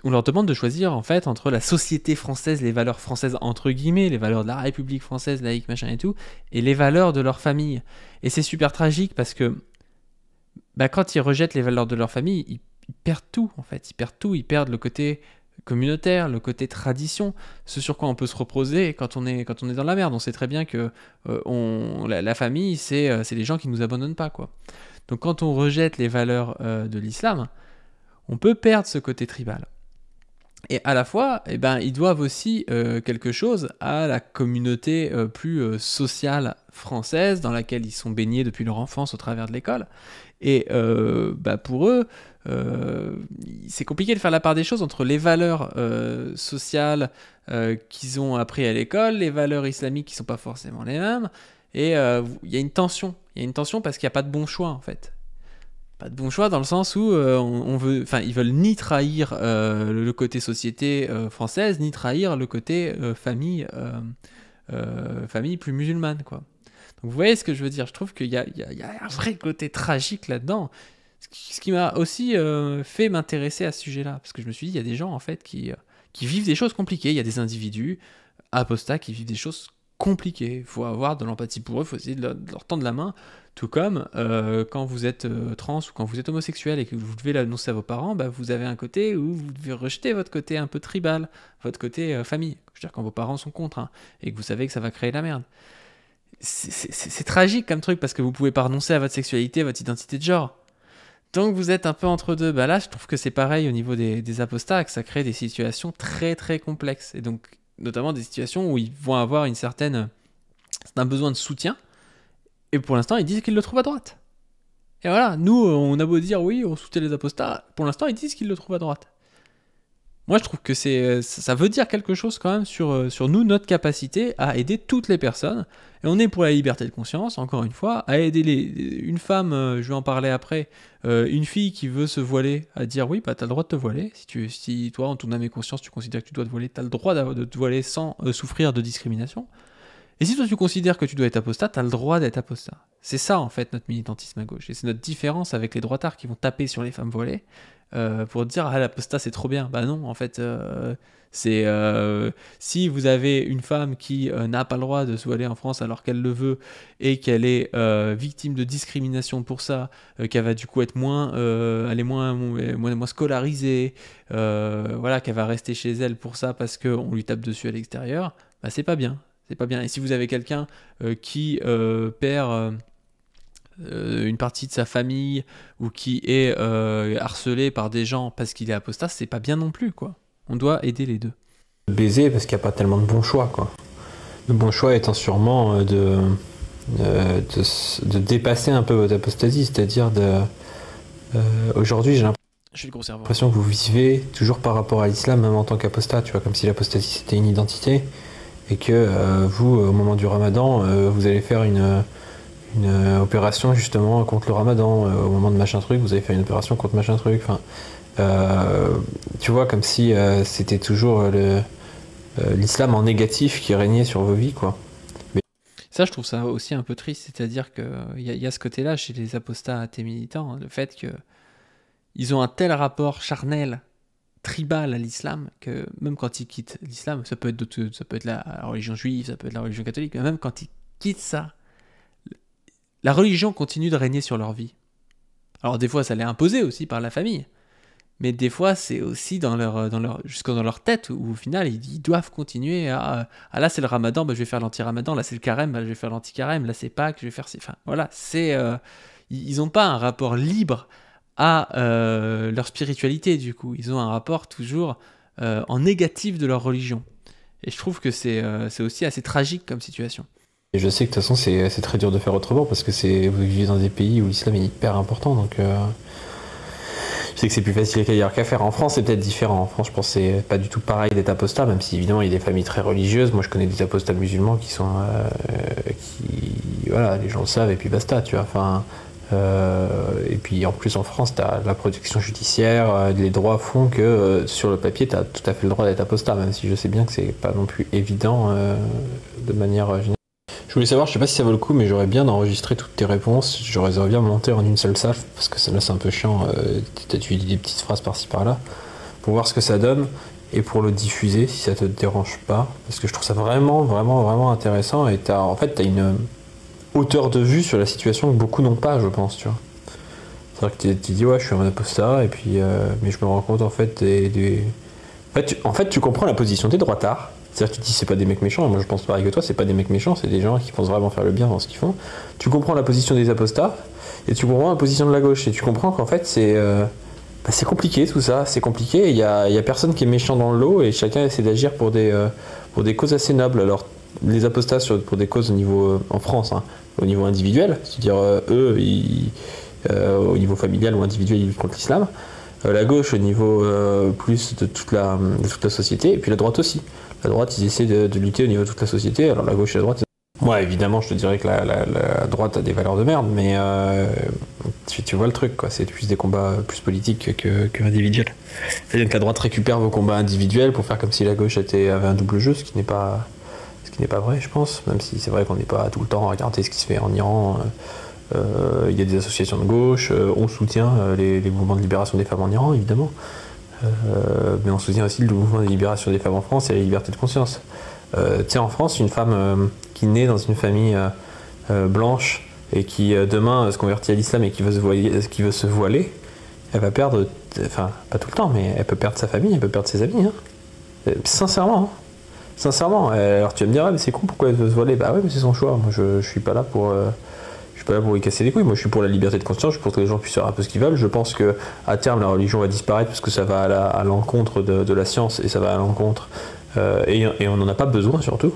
on leur demande de choisir, en fait, entre la société française, les valeurs françaises, entre guillemets, les valeurs de la République française, laïque, machin et tout, et les valeurs de leur famille. Et c'est super tragique parce que quand ils rejettent les valeurs de leur famille, ils perdent tout, en fait. Ils perdent tout. Ils perdent le côté communautaire, le côté tradition, ce sur quoi on peut se reposer quand on est dans la merde. On sait très bien que la famille, c'est les gens qui nous abandonnent pas, quoi. Donc quand on rejette les valeurs de l'islam, on peut perdre ce côté tribal. Et à la fois, eh ben, ils doivent aussi quelque chose à la communauté plus sociale française dans laquelle ils sont baignés depuis leur enfance au travers de l'école. Et bah, pour eux, c'est compliqué de faire la part des choses entre les valeurs sociales qu'ils ont appris à l'école, les valeurs islamiques qui sont pas forcément les mêmes. Et il y a une tension. Il y a une tension parce qu'il n'y a pas de bon choix en fait. Pas de bon choix dans le sens où ils veulent ni trahir le côté société française, ni trahir le côté famille plus musulmane, quoi. Donc vous voyez ce que je veux dire. Je trouve qu'il y a un vrai côté tragique là-dedans. Ce qui m'a aussi fait m'intéresser à ce sujet-là, parce que je me suis dit, il y a des gens en fait qui vivent des choses compliquées. Il y a des individus apostats qui vivent des choses compliquées. Il faut avoir de l'empathie pour eux, il faut essayer de leur tendre la main. Tout comme quand vous êtes trans ou quand vous êtes homosexuel et que vous devez l'annoncer à vos parents, bah, vous avez un côté où vous devez rejeter votre côté un peu tribal, votre côté famille. Je veux dire, quand vos parents sont contre et que vous savez que ça va créer la merde. C'est tragique comme truc parce que vous pouvez pas renoncer à votre sexualité, à votre identité de genre. Donc vous êtes un peu entre deux. Bah là, je trouve que c'est pareil au niveau des apostats, que ça crée des situations très très complexes. Et donc, notamment des situations où ils vont avoir un besoin de soutien. Et pour l'instant, ils disent qu'ils le trouvent à droite. Et voilà, nous, on a beau dire oui, on soutient les apostats. Pour l'instant, ils disent qu'ils le trouvent à droite. Moi, je trouve que ça veut dire quelque chose quand même sur nous, notre capacité à aider toutes les personnes. Et on est pour la liberté de conscience, encore une fois, à aider une femme, je vais en parler après, une fille qui veut se voiler, à dire oui, bah t'as le droit de te voiler. Si toi, en ton âme et conscience, tu considères que tu dois te voiler, t'as le droit de te voiler sans souffrir de discrimination. Et si toi tu considères que tu dois être apostat, t'as le droit d'être apostat. C'est ça en fait notre militantisme à gauche. Et c'est notre différence avec les droitards qui vont taper sur les femmes voilées pour dire ah l'apostat c'est trop bien. Bah non, en fait si vous avez une femme qui n'a pas le droit de se voiler en France alors qu'elle le veut et qu'elle est victime de discrimination pour ça, qu'elle va du coup être moins scolarisée, voilà, qu'elle va rester chez elle pour ça parce qu'on lui tape dessus à l'extérieur, bah c'est pas bien. C'est pas bien. Et si vous avez quelqu'un qui perd une partie de sa famille ou qui est harcelé par des gens parce qu'il est apostat, c'est pas bien non plus, quoi. On doit aider les deux. Baiser parce qu'il n'y a pas tellement de bons choix, quoi. Le bon choix étant sûrement de dépasser un peu votre apostasie, c'est-à-dire aujourd'hui j'ai l'impression que vous vivez toujours par rapport à l'islam, même en tant qu'apostat, tu vois, comme si l'apostasie c'était une identité. Et que vous, au moment du ramadan, vous allez faire une opération justement contre le ramadan. Au moment de machin truc, vous allez faire une opération contre machin truc. Enfin, tu vois, comme si c'était toujours l'islam en négatif qui régnait sur vos vies, quoi. Mais... Ça, je trouve ça aussi un peu triste. C'est-à-dire qu'il y a ce côté-là chez les apostats athées militants, hein, le fait qu'ils ont un tel rapport charnel, tribal à l'islam, que même quand ils quittent l'islam, ça peut être la religion juive, ça peut être la religion catholique, mais même quand ils quittent ça, la religion continue de régner sur leur vie. Alors des fois ça l'est imposé aussi par la famille, mais des fois c'est aussi jusqu'à dans leur tête, où au final ils doivent continuer à là c'est le ramadan, bah, je vais faire l'anti-ramadan, là c'est le carême, bah, je vais faire l'anti-carême, là c'est Pâques, je vais faire... Enfin voilà, ils n'ont pas un rapport libre à leur spiritualité, du coup. Ils ont un rapport toujours en négatif de leur religion. Et je trouve que c'est aussi assez tragique comme situation. Et je sais que de toute façon, c'est très dur de faire autrement, parce que vous vivez dans des pays où l'islam est hyper important, donc je sais que c'est plus facile qu'ailleurs qu'à faire. En France, c'est peut-être différent. En France, je pense que c'est pas du tout pareil d'être apostat, même si évidemment il y a des familles très religieuses. Moi, je connais des apostats musulmans qui sont... voilà, les gens le savent, et puis basta, tu vois. Enfin... et puis en plus en France, tu as la protection judiciaire, les droits font que sur le papier, tu as tout à fait le droit d'être apostat, même si je sais bien que c'est pas non plus évident de manière générale. Je voulais savoir, je sais pas si ça vaut le coup, mais j'aurais bien d'enregistrer toutes tes réponses. J'aurais bien monter en une seule salle, parce que là c'est un peu chiant, tu dis des petites phrases par-ci par-là, pour voir ce que ça donne, et pour le diffuser si ça te dérange pas, parce que je trouve ça vraiment, vraiment, vraiment intéressant, et en fait, t'as une hauteur de vue sur la situation que beaucoup n'ont pas, je pense, tu vois. C'est-à-dire que tu dis ouais, je suis un apostat, et puis mais je me rends compte en fait En fait, tu comprends la position des droitards. C'est-à-dire que tu dis c'est pas des mecs méchants. Moi je pense pareil que toi, c'est pas des mecs méchants, c'est des gens qui pensent vraiment faire le bien dans ce qu'ils font. Tu comprends la position des apostats et tu comprends la position de la gauche, et tu comprends qu'en fait Bah, c'est compliqué tout ça, c'est compliqué. Il y a personne qui est méchant dans le lot et chacun essaie d'agir pour des causes assez nobles. Alors, les apostats pour des causes au niveau, en France, hein, au niveau individuel, c'est-à-dire eux, au niveau familial ou individuel, ils luttent contre l'islam. La gauche au niveau plus de toute la société, et puis la droite aussi. La droite, ils essaient de lutter au niveau de toute la société, alors la gauche et la droite... Ouais, évidemment, je te dirais que la droite a des valeurs de merde, mais tu vois le truc, quoi. C'est plus des combats plus politiques que individuels. C'est-à-dire que la droite récupère vos combats individuels pour faire comme si la gauche avait un double jeu, ce qui n'est pas vrai, je pense, même si c'est vrai qu'on n'est pas tout le temps à regarder ce qui se fait en Iran. Il y a des associations de gauche, on soutient les mouvements de libération des femmes en Iran, évidemment, mais on soutient aussi le mouvement de libération des femmes en France et la liberté de conscience. Tu sais, en France, une femme qui naît dans une famille blanche et qui demain se convertit à l'islam et qui veut se voiler, elle va perdre, enfin pas tout le temps, mais elle peut perdre sa famille, elle peut perdre ses amis, hein. Sincèrement, hein. Sincèrement. Alors tu vas me dire, ah, mais c'est con, pourquoi elle veut se voiler? Bah ouais, mais c'est son choix. Moi, je suis pas là pour y casser les couilles. Moi, je suis pour la liberté de conscience. Je pense que les gens puissent faire un peu ce qu'ils veulent. Je pense que à terme, la religion va disparaître parce que ça va à l'encontre de la science et ça va à l'encontre et on n'en a pas besoin surtout.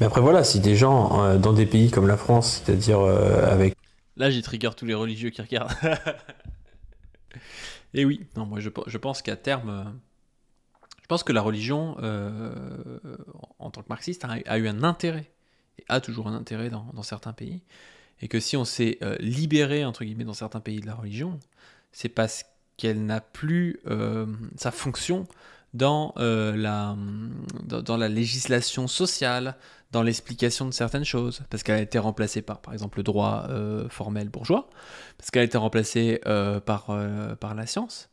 Mais après voilà, si des gens dans des pays comme la France, c'est-à-dire avec... Là, j'ai trigger tous les religieux qui regardent. Et oui, non, moi je pense qu'à terme, je pense que la religion, en tant que marxiste, a eu un intérêt, et a toujours un intérêt dans certains pays, et que si on s'est libéré, entre guillemets, dans certains pays de la religion, c'est parce qu'elle n'a plus sa fonction dans la législation sociale, dans l'explication de certaines choses, parce qu'elle a été remplacée par exemple, le droit formel bourgeois, parce qu'elle a été remplacée par la science.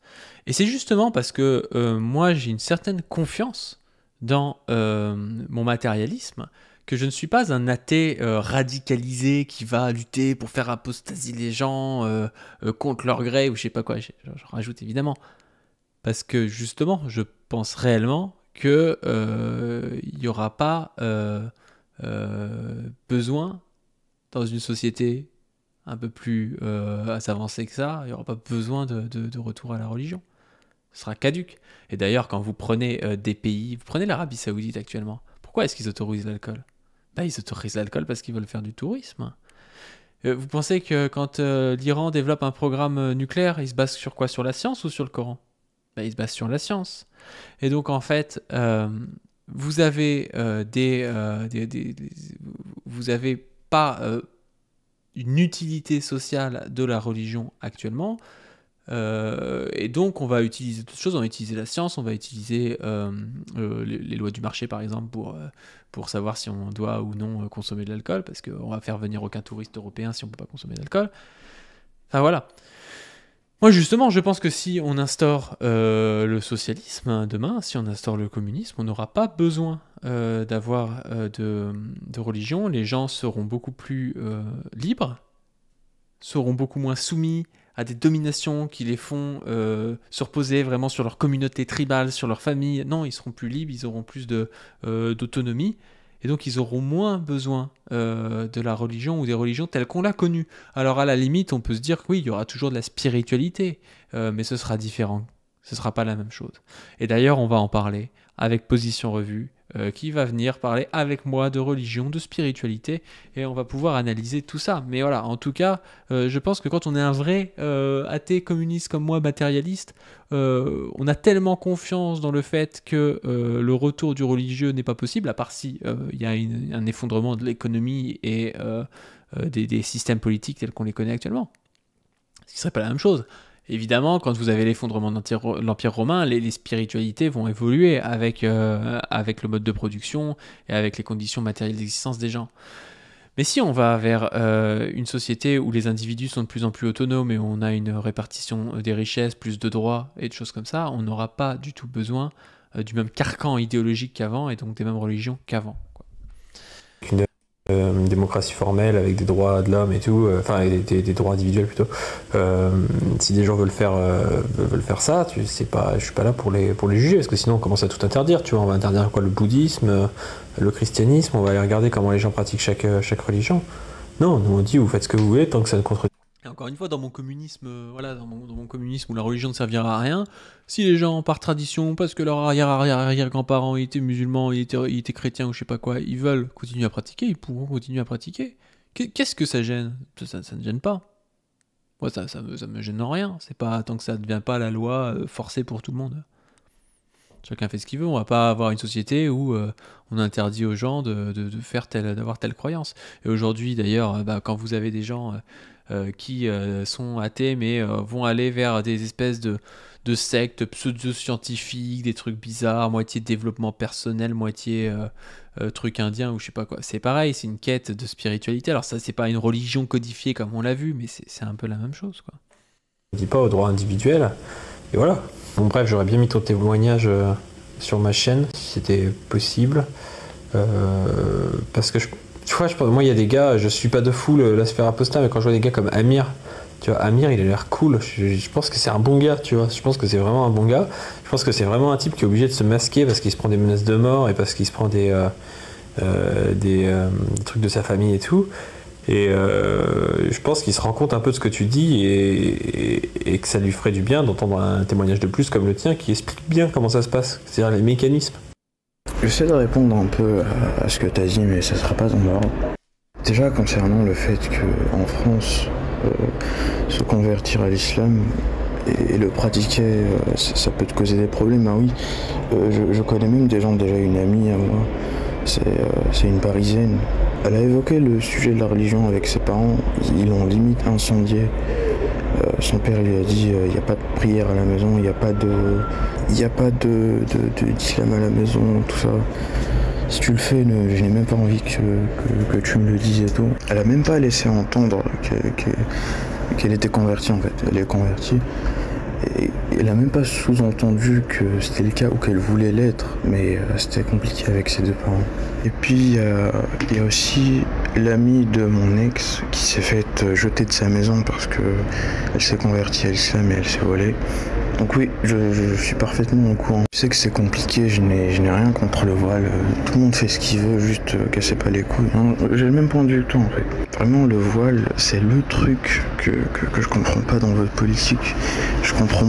Et c'est justement parce que moi, j'ai une certaine confiance dans mon matérialisme, que je ne suis pas un athée radicalisé qui va lutter pour faire apostasier les gens contre leur gré, ou je sais pas quoi, je rajoute évidemment. Parce que justement, je pense réellement qu'il n'y aura pas besoin, dans une société un peu plus avancée que ça, il n'y aura pas besoin de retour à la religion. Ce sera caduque. Et d'ailleurs, quand vous prenez des pays, vous prenez l'Arabie Saoudite actuellement, pourquoi est-ce qu'ils autorisent l'alcool? Ils autorisent l'alcool parce qu'ils veulent faire du tourisme. Vous pensez que quand l'Iran développe un programme nucléaire, il se base sur quoi? Sur la science ou sur le Coran? Il se base sur la science. Et donc, en fait, vous avez vous avez pas une utilité sociale de la religion actuellement. Et donc, on va utiliser d'autres choses. On va utiliser la science, on va utiliser les lois du marché, par exemple, pour savoir si on doit ou non consommer de l'alcool, parce qu'on va faire venir aucun touriste européen si on ne peut pas consommer d'alcool. Enfin, voilà. Moi, justement, je pense que si on instaure le socialisme demain, si on instaure le communisme, on n'aura pas besoin d'avoir de religion. Les gens seront beaucoup plus libres, seront beaucoup moins soumis à des dominations qui les font se reposer vraiment sur leur communauté tribale, sur leur famille. Non, ils seront plus libres, ils auront plus d'autonomie. Et donc, ils auront moins besoin de la religion ou des religions telles qu'on l'a connue. Alors, à la limite, on peut se dire que oui, il y aura toujours de la spiritualité, mais ce sera différent. Ce ne sera pas la même chose. Et d'ailleurs, on va en parler avec Position Revue, qui va venir parler avec moi de religion, de spiritualité, et on va pouvoir analyser tout ça. Mais voilà, en tout cas, je pense que quand on est un vrai athée communiste comme moi, matérialiste, on a tellement confiance dans le fait que le retour du religieux n'est pas possible, à part si il y a un effondrement de l'économie et des systèmes politiques tels qu'on les connaît actuellement. Ce qui ne serait pas la même chose. Évidemment, quand vous avez l'effondrement de l'Empire romain, les spiritualités vont évoluer avec le mode de production et avec les conditions matérielles d'existence des gens. Mais si on va vers une société où les individus sont de plus en plus autonomes et où on a une répartition des richesses, plus de droits et de choses comme ça, on n'aura pas du tout besoin du même carcan idéologique qu'avant et donc des mêmes religions qu'avant. Une démocratie formelle avec des droits de l'homme et tout, enfin des droits individuels plutôt. Si des gens veulent faire ça, je suis pas là pour les juger, parce que sinon on commence à tout interdire. Tu vois, on va interdire quoi, le bouddhisme, le christianisme, on va aller regarder comment les gens pratiquent chaque religion. Non, nous on dit vous faites ce que vous voulez tant que ça ne contredit. encore une fois, dans mon communisme, voilà, dans mon communisme où la religion ne servira à rien, si les gens, par tradition, parce que leur arrière-grands-parents étaient musulmans, ils étaient chrétiens ou je sais pas quoi, ils veulent continuer à pratiquer, ils pourront continuer à pratiquer. Qu'est-ce que ça gêne? Ça ne gêne pas. Moi, ça me gêne en rien. C'est pas tant que ça ne devient pas la loi forcée pour tout le monde. Chacun fait ce qu'il veut. On va pas avoir une société où on interdit aux gens d'avoir telle croyance. Et aujourd'hui, d'ailleurs, quand vous avez des gens qui sont athées, mais vont aller vers des espèces de sectes pseudo-scientifiques, des trucs bizarres, moitié développement personnel, moitié truc indien ou je sais pas quoi. C'est pareil, c'est une quête de spiritualité. Alors ça, c'est pas une religion codifiée comme on l'a vu, mais c'est un peu la même chose, quoi. On ne dit pas au droit individuel. Et voilà. Bon, bref, j'aurais bien mis ton témoignage sur ma chaîne, si c'était possible. Parce que, tu vois, moi, il y a des gars, je suis pas de fou la sphère apostat, mais quand je vois des gars comme Amir, tu vois, Amir, il a l'air cool. Je pense que c'est un bon gars, tu vois. Je pense que c'est vraiment un bon gars. Je pense que c'est vraiment un type qui est obligé de se masquer parce qu'il se prend des menaces de mort et parce qu'il se prend des trucs de sa famille et tout. Et je pense qu'il se rend compte un peu de ce que tu dis et que ça lui ferait du bien d'entendre un témoignage de plus comme le tien qui explique bien comment ça se passe, c'est-à-dire les mécanismes. J'essaie de répondre un peu à ce que tu as dit, mais ça sera pas dans l'ordre. Déjà, concernant le fait qu'en France, se convertir à l'islam et le pratiquer, ça peut te causer des problèmes. Ah oui, je connais même des gens, déjà une amie à moi, c'est une Parisienne. Elle a évoqué le sujet de la religion avec ses parents, ils l'ont limite incendié. Son père lui a dit il n'y a pas de prière à la maison, il n'y a pas d'islam à la maison, tout ça. Si tu le fais, je n'ai même pas envie que tu me le dises et tout. Elle a même pas laissé entendre qu'elle était convertie en fait. Elle est convertie. Et elle a même pas sous-entendu que c'était le cas ou qu'elle voulait l'être, mais c'était compliqué avec ses deux parents. Et puis il y a aussi l'amie de mon ex qui s'est faite jeter de sa maison parce que elle s'est convertie à l'islam et elle s'est volée. Donc oui, je suis parfaitement au courant. Je sais que c'est compliqué, je n'ai rien contre le voile. Tout le monde fait ce qu'il veut, juste cassez pas les couilles. Non, j'ai le même point de vue que toi en fait. Vraiment, le voile, c'est le truc que je comprends pas dans votre politique. Je comprends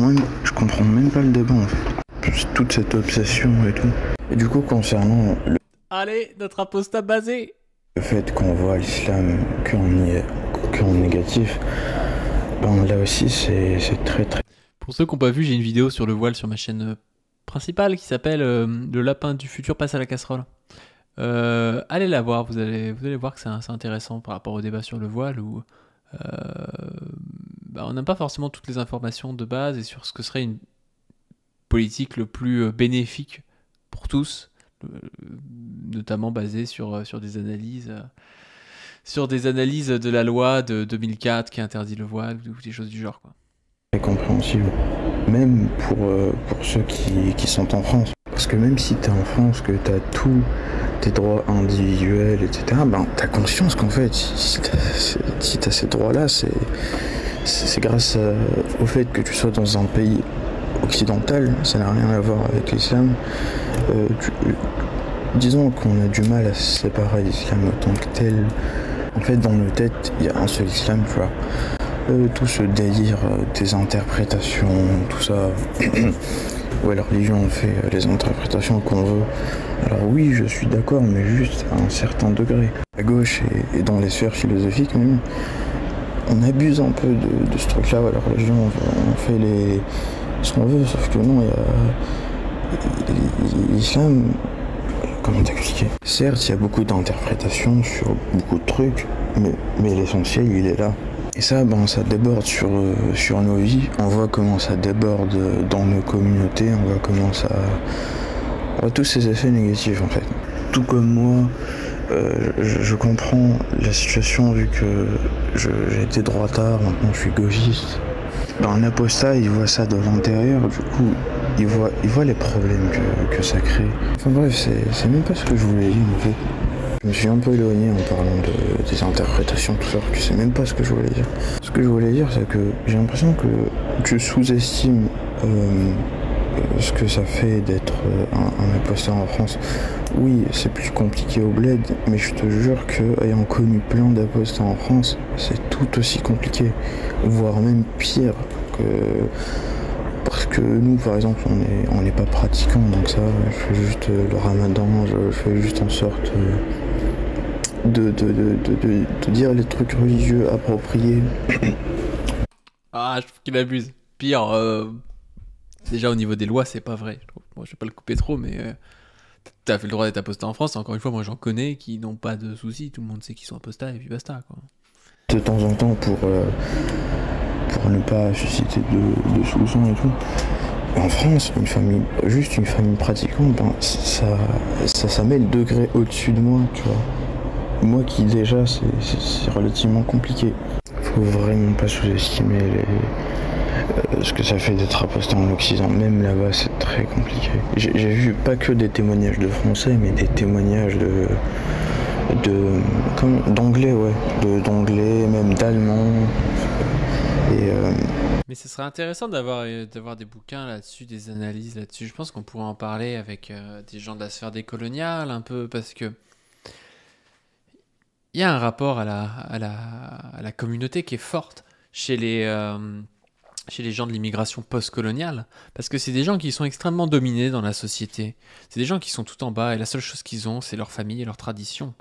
même pas le débat en fait. Toute cette obsession et tout. Et du coup, concernant Allez, notre apostat basé. Le fait qu'on voit l'islam qu'en négatif, ben là aussi c'est très très... Pour ceux qui n'ont pas vu, j'ai une vidéo sur le voile sur ma chaîne principale qui s'appelle Le lapin du futur passe à la casserole. Allez la voir, vous allez voir que c'est intéressant par rapport au débat sur le voile où on n'a pas forcément toutes les informations de base et sur ce que serait une politique le plus bénéfique pour tous, notamment basée sur des analyses de la loi de 2004 qui interdit le voile ou des choses du genre, quoi. Très compréhensible, même pour ceux qui sont en France. Parce que même si t'es en France, que t'as tous tes droits individuels, etc., ben t'as conscience qu'en fait, si t'as ces droits-là, c'est grâce au fait que tu sois dans un pays occidental, ça n'a rien à voir avec l'islam. Disons qu'on a du mal à se séparer l'islam en tant que tel. En fait, dans nos têtes, il y a un seul islam, tu vois. Tout ce délire des interprétations, tout ça. Ouais, la religion, on fait les interprétations qu'on veut. Alors oui, je suis d'accord, mais juste à un certain degré. À gauche et dans les sphères philosophiques même, on abuse un peu de ce truc-là. Ouais, la religion, on fait ce qu'on veut, sauf que non, il y a l'islam. Comment t'expliquer ? Certes, il y a beaucoup d'interprétations sur beaucoup de trucs, mais l'essentiel, il est là. Et ça, ça déborde sur nos vies. On voit comment ça déborde dans nos communautés, on voit comment ça... On voit tous ces effets négatifs, en fait. Tout comme moi, je comprends la situation vu que j'ai été droitard, maintenant je suis gauchiste. Un apostat, il voit ça de l'intérieur, du coup, il voit les problèmes que ça crée. Enfin bref, c'est même pas ce que je voulais dire, en fait. Je me suis un peu éloigné en parlant des interprétations, tout ça, parce que c'est même pas ce que je voulais dire. Ce que je voulais dire, c'est que j'ai l'impression que tu sous-estimes ce que ça fait d'être un apostat en France. Oui, c'est plus compliqué au bled, mais je te jure que, ayant connu plein d'apostats en France, c'est tout aussi compliqué, voire même pire que... Parce que nous, par exemple, on n'est pas pratiquants, donc ça, je fais juste le ramadan, je fais juste en sorte de dire les trucs religieux appropriés. Ah, je trouve qu'il abuse. Pire, déjà au niveau des lois, c'est pas vrai. Moi, je vais pas le couper trop, mais t'as fait le droit d'être apostat en France. Encore une fois, moi j'en connais qui n'ont pas de soucis. Tout le monde sait qu'ils sont apostats et puis basta, quoi. De temps en temps pour ne pas susciter de soupçons et tout. En France, juste une famille pratiquante, ben, ça met le degré au-dessus de moi, tu vois. Moi qui déjà, c'est relativement compliqué. Faut vraiment pas sous-estimer ce que ça fait d'être apostat en Occident. Même là-bas, c'est très compliqué. J'ai vu pas que des témoignages de Français, mais des témoignages d'anglais, ouais. D'anglais, même d'allemand. Mais ce serait intéressant d'avoir des bouquins là-dessus, des analyses là-dessus. Je pense qu'on pourrait en parler avec des gens de la sphère décoloniale un peu, parce que il y a un rapport à la communauté qui est forte chez les gens de l'immigration post-coloniale, parce que c'est des gens qui sont extrêmement dominés dans la société. C'est des gens qui sont tout en bas et la seule chose qu'ils ont, c'est leur famille et leur tradition.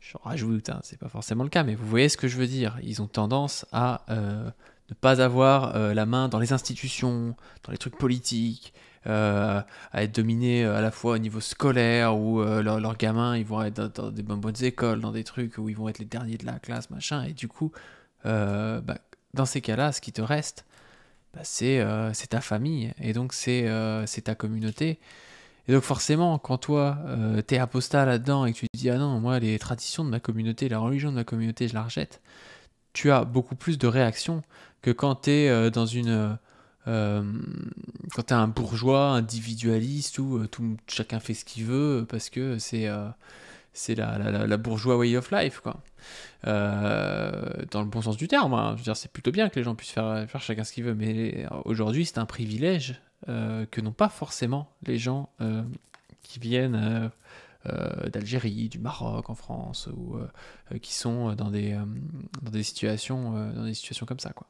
Je rajoute, hein, c'est pas forcément le cas, mais vous voyez ce que je veux dire. Ils ont tendance à ne pas avoir la main dans les institutions, dans les trucs politiques, à être dominés à la fois au niveau scolaire, où leurs gamins ils vont être dans des bonnes écoles, dans des trucs où ils vont être les derniers de la classe, machin, et du coup, dans ces cas-là, ce qui te reste, c'est ta famille, et donc c'est ta communauté. Et donc forcément, quand toi, t'es apostat là-dedans et que tu te dis « Ah non, moi, les traditions de ma communauté, la religion de ma communauté, je la rejette », tu as beaucoup plus de réactions que quand t'es dans une... quand t'es un bourgeois individualiste où chacun fait ce qu'il veut parce que c'est la bourgeois way of life, quoi. Dans le bon sens du terme, hein. Je veux dire, c'est plutôt bien que les gens puissent faire chacun ce qu'il veut, mais aujourd'hui, c'est un privilège que n'ont pas forcément les gens qui viennent d'Algérie, du Maroc, en France, ou qui sont dans des situations comme ça, quoi.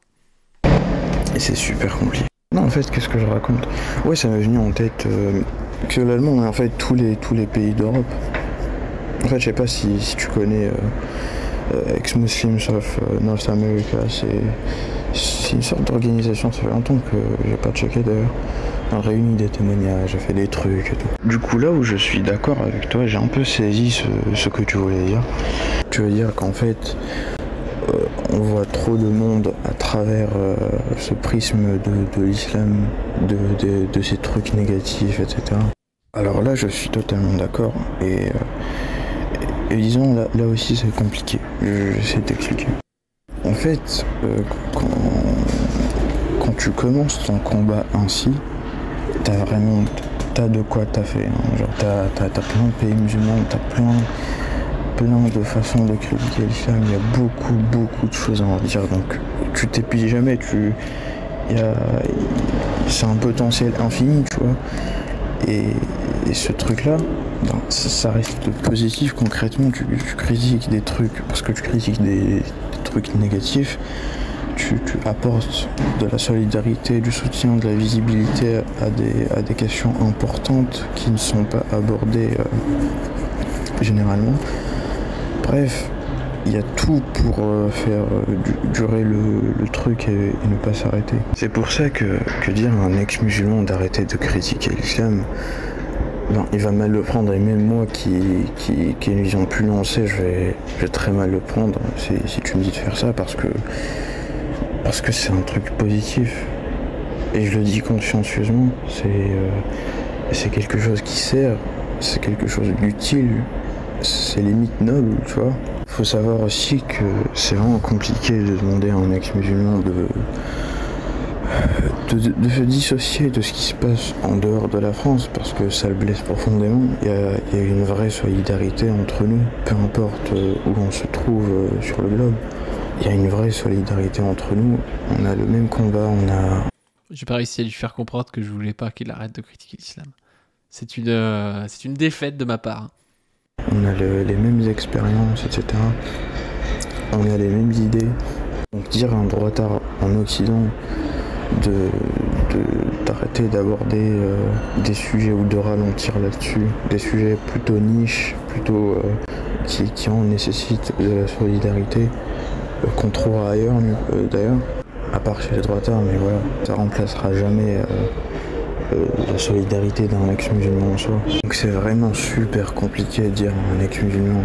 Et c'est super compliqué. Non, en fait, qu'est-ce que je raconte? Ouais, ça m'est venu en tête que l'allemand, mais en fait, tous les pays d'Europe. En fait, je sais pas si tu connais Ex-Muslims of North America, c'est une sorte d'organisation, ça fait longtemps que j'ai pas checké d'ailleurs. On réunit des témoignages, j'ai fait des trucs et tout. Du coup, là où je suis d'accord avec toi, j'ai un peu saisi ce que tu voulais dire. Tu veux dire qu'en fait, on voit trop de monde à travers ce prisme de l'islam, de ces trucs négatifs, etc. Alors là, je suis totalement d'accord. Et disons, là aussi, c'est compliqué. J'essaie de t'expliquer. En fait, quand tu commences ton combat ainsi, t'as de quoi taffer. Hein. Genre, t'as plein de pays musulmans, t'as plein de façons de critiquer l'islam. Il y a beaucoup de choses à en dire. Donc, tu t'épuises jamais. C'est un potentiel infini, tu vois. Et ce truc-là, ben, ça reste positif. Concrètement, tu critiques des trucs parce que tu critiques des trucs négatifs. Tu apportes de la solidarité, du soutien, de la visibilité à des questions importantes qui ne sont pas abordées généralement. Bref, il y a tout pour faire durer le truc et ne pas s'arrêter. C'est pour ça que dire à un ex-musulman d'arrêter de critiquer l'islam, ben, il va mal le prendre. Et même moi qui ai une vision plus nuancée, je vais très mal le prendre si tu me dis de faire ça parce que c'est un truc positif. Et je le dis consciencieusement, c'est quelque chose qui sert, c'est quelque chose d'utile, c'est limite noble, tu vois. Faut savoir aussi que c'est vraiment compliqué de demander à un ex-musulman de se dissocier de ce qui se passe en dehors de la France parce que ça le blesse profondément. Il y a une vraie solidarité entre nous, peu importe où on se trouve sur le globe. Il y a une vraie solidarité entre nous, on a le même combat, J'ai pas réussi à lui faire comprendre que je voulais pas qu'il arrête de critiquer l'islam. C'est une défaite de ma part. On a les mêmes expériences, etc. On a les mêmes idées. Donc dire à un droitard en Occident d'arrêter d'aborder des sujets ou de ralentir là-dessus, des sujets plutôt niches, plutôt qui en nécessitent de la solidarité, qu'on trouvera ailleurs d'ailleurs, à part chez les droitards, mais voilà, ça remplacera jamais la solidarité d'un ex-musulman en soi. Donc c'est vraiment super compliqué de dire à un ex-musulman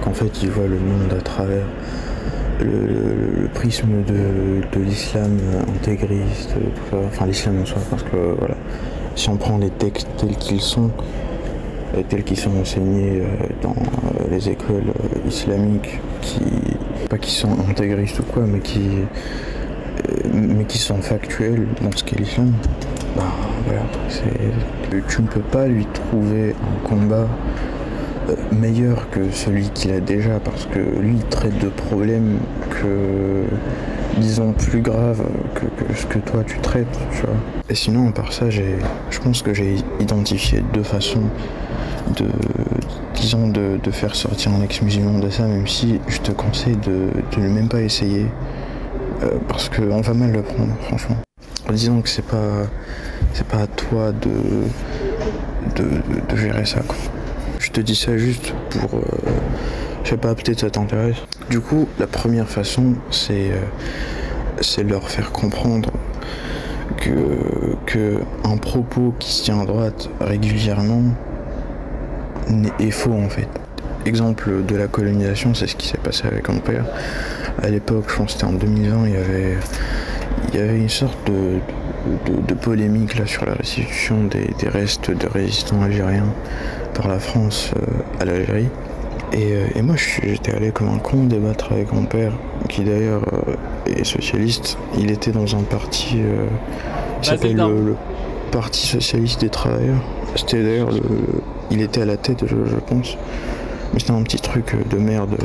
qu'en fait il voit le monde à travers le prisme de l'islam intégriste, enfin l'islam en soi, parce que voilà, si on prend les textes tels qu'ils sont enseignés dans les écoles islamiques, pas qui sont intégristes ou quoi, mais qui sont factuels dans ce qu'est l'islam, bah voilà, tu ne peux pas lui trouver un combat meilleur que celui qu'il a déjà, parce que lui il traite de problèmes disons plus graves que ce que toi tu traites, tu vois. Et sinon à part ça, je pense que j'ai identifié deux façons de faire sortir un ex-musulman de ça, même si je te conseille de ne même pas essayer, parce qu'on va mal le prendre, franchement. En disant que c'est pas à toi de gérer ça, quoi. Je te dis ça juste pour... je sais pas, peut-être ça t'intéresse. Du coup, la première façon, c'est leur faire comprendre que un propos qui se tient à droite régulièrement est faux, en fait. Exemple de la colonisation, c'est ce qui s'est passé avec mon père. À l'époque, je pense que c'était en 2020, il y avait une sorte de polémique là sur la restitution des restes de résistants algériens par la France à l'Algérie. Et moi j'étais allé comme un con débattre avec mon père, qui d'ailleurs est socialiste. Il était dans un parti qui s'appelle le Parti Socialiste des Travailleurs. C'était d'ailleurs il était à la tête, je pense. Mais c'était un petit truc de merde.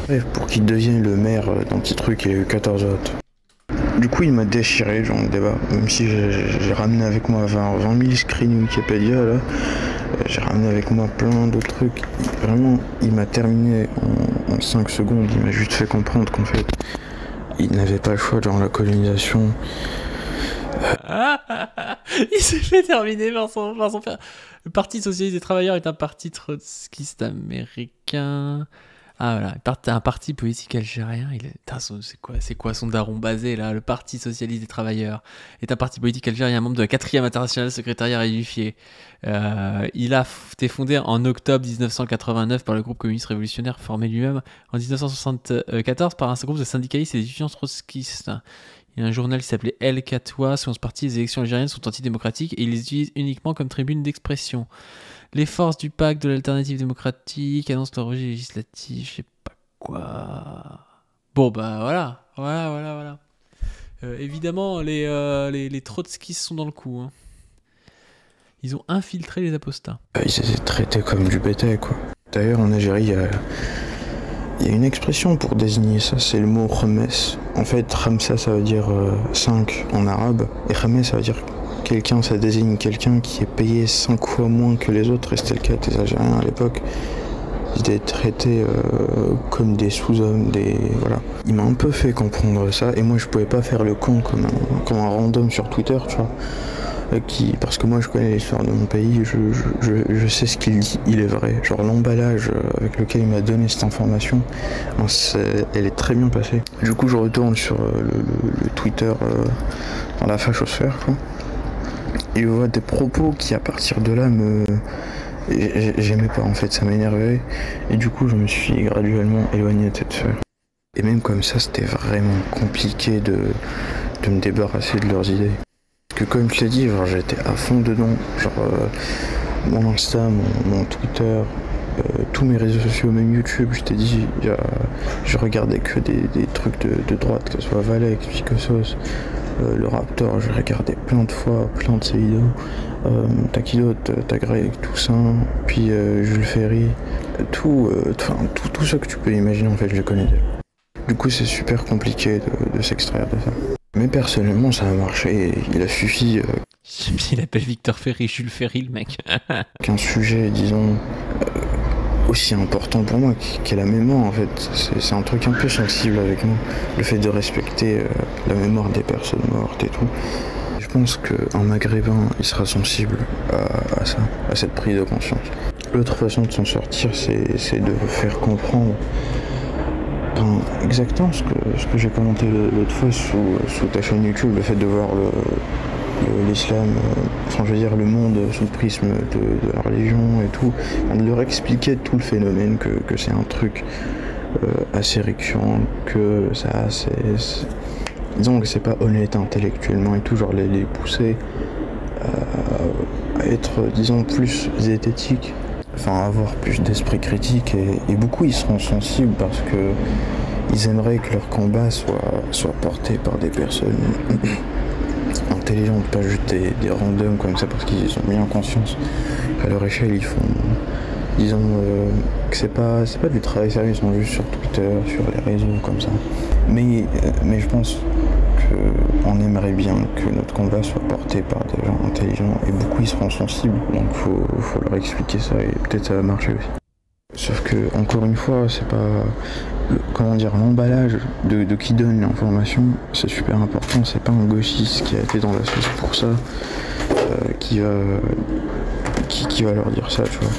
Bref, pour qu'il devienne le maire d'un petit truc, il y a eu 14 votes. Du coup, il m'a déchiré dans le débat, même si j'ai ramené avec moi 20 000 screens Wikipédia, là. J'ai ramené avec moi plein d'autres trucs. Vraiment, il m'a terminé en 5 secondes. Il m'a juste fait comprendre qu'en fait, il n'avait pas le choix dans la colonisation. Il s'est fait terminer par son père. Le Parti Socialiste des Travailleurs est un parti trotskiste américain. Ah voilà, un parti politique algérien. C'est quoi son daron basé là? Le Parti Socialiste des Travailleurs est un parti politique algérien, membre de la 4e internationale secrétariat unifié. Il a été fondé en octobre 1989 par le groupe communiste révolutionnaire, formé lui-même en 1974 par un groupe de syndicalistes et d'étudiants trotskistes. Il y a un journal qui s'appelait El Katwa. Selon ce parti, les élections algériennes sont antidémocratiques et ils les utilisent uniquement comme tribune d'expression. Les forces du pacte de l'alternative démocratique annoncent leur rejet législatif, je sais pas quoi. Bon bah voilà. Évidemment, les trotskistes sont dans le coup. Hein. Ils ont infiltré les apostats. Ils étaient traités comme du bétail, quoi. D'ailleurs, en Algérie, il y a une expression pour désigner ça, c'est le mot khames. En fait, khamsa, ça veut dire 5 en arabe, et khames, ça veut dire quelqu'un, ça désigne quelqu'un qui est payé 5 fois moins que les autres, et c'était le cas des Algériens à l'époque. Ils étaient traités comme des sous-hommes, voilà. Il m'a un peu fait comprendre ça, et moi je pouvais pas faire le con comme un random sur Twitter, tu vois. Parce que moi je connais l'histoire de mon pays, je sais ce qu'il dit, il est vrai. Genre l'emballage avec lequel il m'a donné cette information, elle est très bien passée. Du coup je retourne sur le Twitter dans la fachosphère, quoi. Et je vois des propos qui à partir de là j'aimais pas, en fait, ça m'énervait. Et du coup je me suis graduellement éloigné de cette sphère. Et même comme ça c'était vraiment compliqué de me débarrasser de leurs idées. Que comme je l'ai dit, genre, j'étais à fond dedans, genre mon Insta, mon Twitter, tous mes réseaux sociaux, même YouTube, je t'ai dit, je regardais que des trucs de droite, que ce soit Valex, Picossos, le Raptor, je regardais plein de fois, plein de ses vidéos, Takido, Tagreg, Toussaint, puis Jules Ferry, tout ce que tu peux imaginer, en fait, je le connais déjà. Du coup, c'est super compliqué de s'extraire de ça. Mais personnellement, ça a marché. Il a suffi Il appelle Victor Ferry, Jules Ferry, le mec. Qu'un sujet, disons, aussi important pour moi, qui est la mémoire, en fait. C'est un truc un peu sensible avec moi. Le fait de respecter la mémoire des personnes mortes et tout. Je pense qu'un Maghrébin, il sera sensible à ça, à cette prise de conscience. L'autre façon de s'en sortir, c'est de faire comprendre exactement ce que j'ai commenté l'autre fois sous ta chaîne YouTube, le fait de voir l'islam, enfin je veux dire le monde sous le prisme de la religion et tout, de leur expliquer tout le phénomène, que c'est un truc assez récurrent, que ça disons que c'est pas honnête intellectuellement et tout, genre les pousser à être, disons, plus zététique, enfin avoir plus d'esprit critique, et beaucoup ils seront sensibles parce que ils aimeraient que leur combat soit porté par des personnes intelligentes, pas juste des randoms comme ça, parce qu'ils ont bien conscience qu'à leur échelle ils font, disons, que c'est pas du travail sérieux, ils sont juste sur Twitter, sur les réseaux comme ça. Mais je pense qu'on aimerait bien que notre combat soit porté par des gens intelligents, et beaucoup ils seront sensibles, donc faut leur expliquer ça, et peut-être ça va marcher aussi. Sauf que, encore une fois, c'est pas... comment dire, l'emballage de qui donne l'information, c'est super important. C'est pas un gauchiste qui a été dans la sauce pour ça, qui va leur dire ça, tu vois.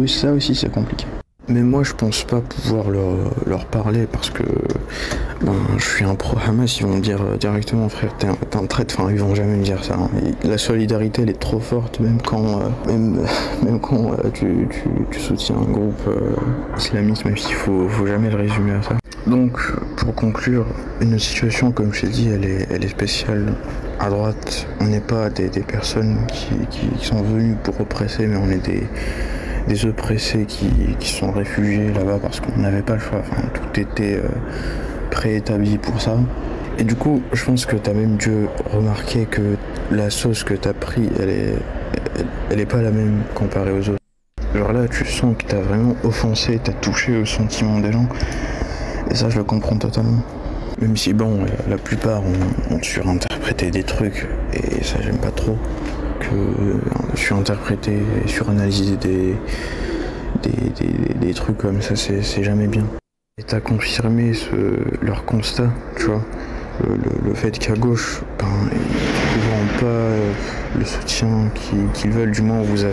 Ça aussi, c'est compliqué. Mais moi, je pense pas pouvoir leur parler parce que je suis un pro-Hamas. Ils vont me dire directement, frère, t'es un traître. Enfin, ils vont jamais me dire ça. Hein. La solidarité, elle est trop forte, même quand tu soutiens un groupe islamiste, même s'il faut jamais le résumer à ça. Donc, pour conclure, une situation, comme je t'ai dit, elle est spéciale. À droite, on n'est pas des personnes qui sont venues pour oppresser, mais on est des oppressés qui sont réfugiés là-bas parce qu'on n'avait pas le choix. Enfin, tout était préétabli pour ça. Et du coup, je pense que t'as même dû remarquer que la sauce que t'as pris, elle est pas la même comparée aux autres. Genre là, tu sens que t'as vraiment offensé, t'as touché au sentiment des gens. Et ça, je le comprends totalement. Même si, bon, la plupart ont surinterprété des trucs, et ça, j'aime pas trop. Que surinterpréter et suranalyser des trucs comme ça, c'est jamais bien. Et t'as confirmé leur constat, tu vois, le fait qu'à gauche, ils ne vendent pas le soutien qu'ils veulent, du moins vous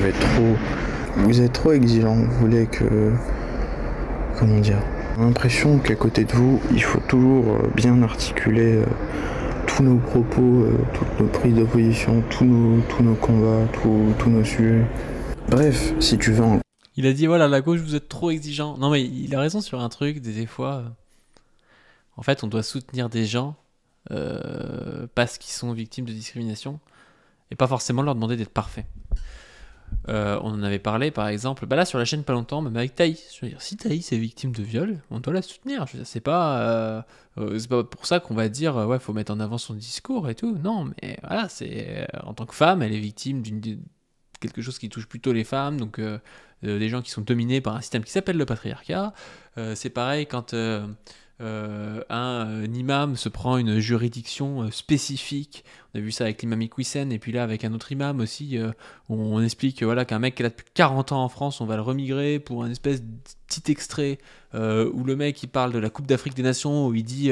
êtes trop exigeant, vous voulez que, comment dire, j'ai l'impression qu'à côté de vous, il faut toujours bien articuler tous nos propos, toutes nos prises de position, tous nos combats, tous nos sujets. Bref, si tu veux Il a dit, voilà, la gauche, vous êtes trop exigeant. Non, mais il a raison sur un truc, des fois. En fait, on doit soutenir des gens parce qu'ils sont victimes de discrimination et pas forcément leur demander d'être parfaits. On en avait parlé, par exemple, là sur la chaîne pas longtemps, même avec Thaïs. Je veux dire, si Thaïs est victime de viol, on doit la soutenir. Je veux dire, c'est pas pour ça qu'on va dire, ouais, faut mettre en avant son discours et tout. Non, mais voilà, c'est en tant que femme, elle est victime quelque chose qui touche plutôt les femmes, donc des gens qui sont dominés par un système qui s'appelle le patriarcat. C'est pareil quand un imam se prend une juridiction spécifique. On a vu ça avec l'imam Iqwisen, et puis là avec un autre imam aussi, où on explique voilà, qu'un mec qui est là depuis 40 ans en France, on va le remigrer pour un espèce de petit extrait où le mec il parle de la Coupe d'Afrique des Nations, où il dit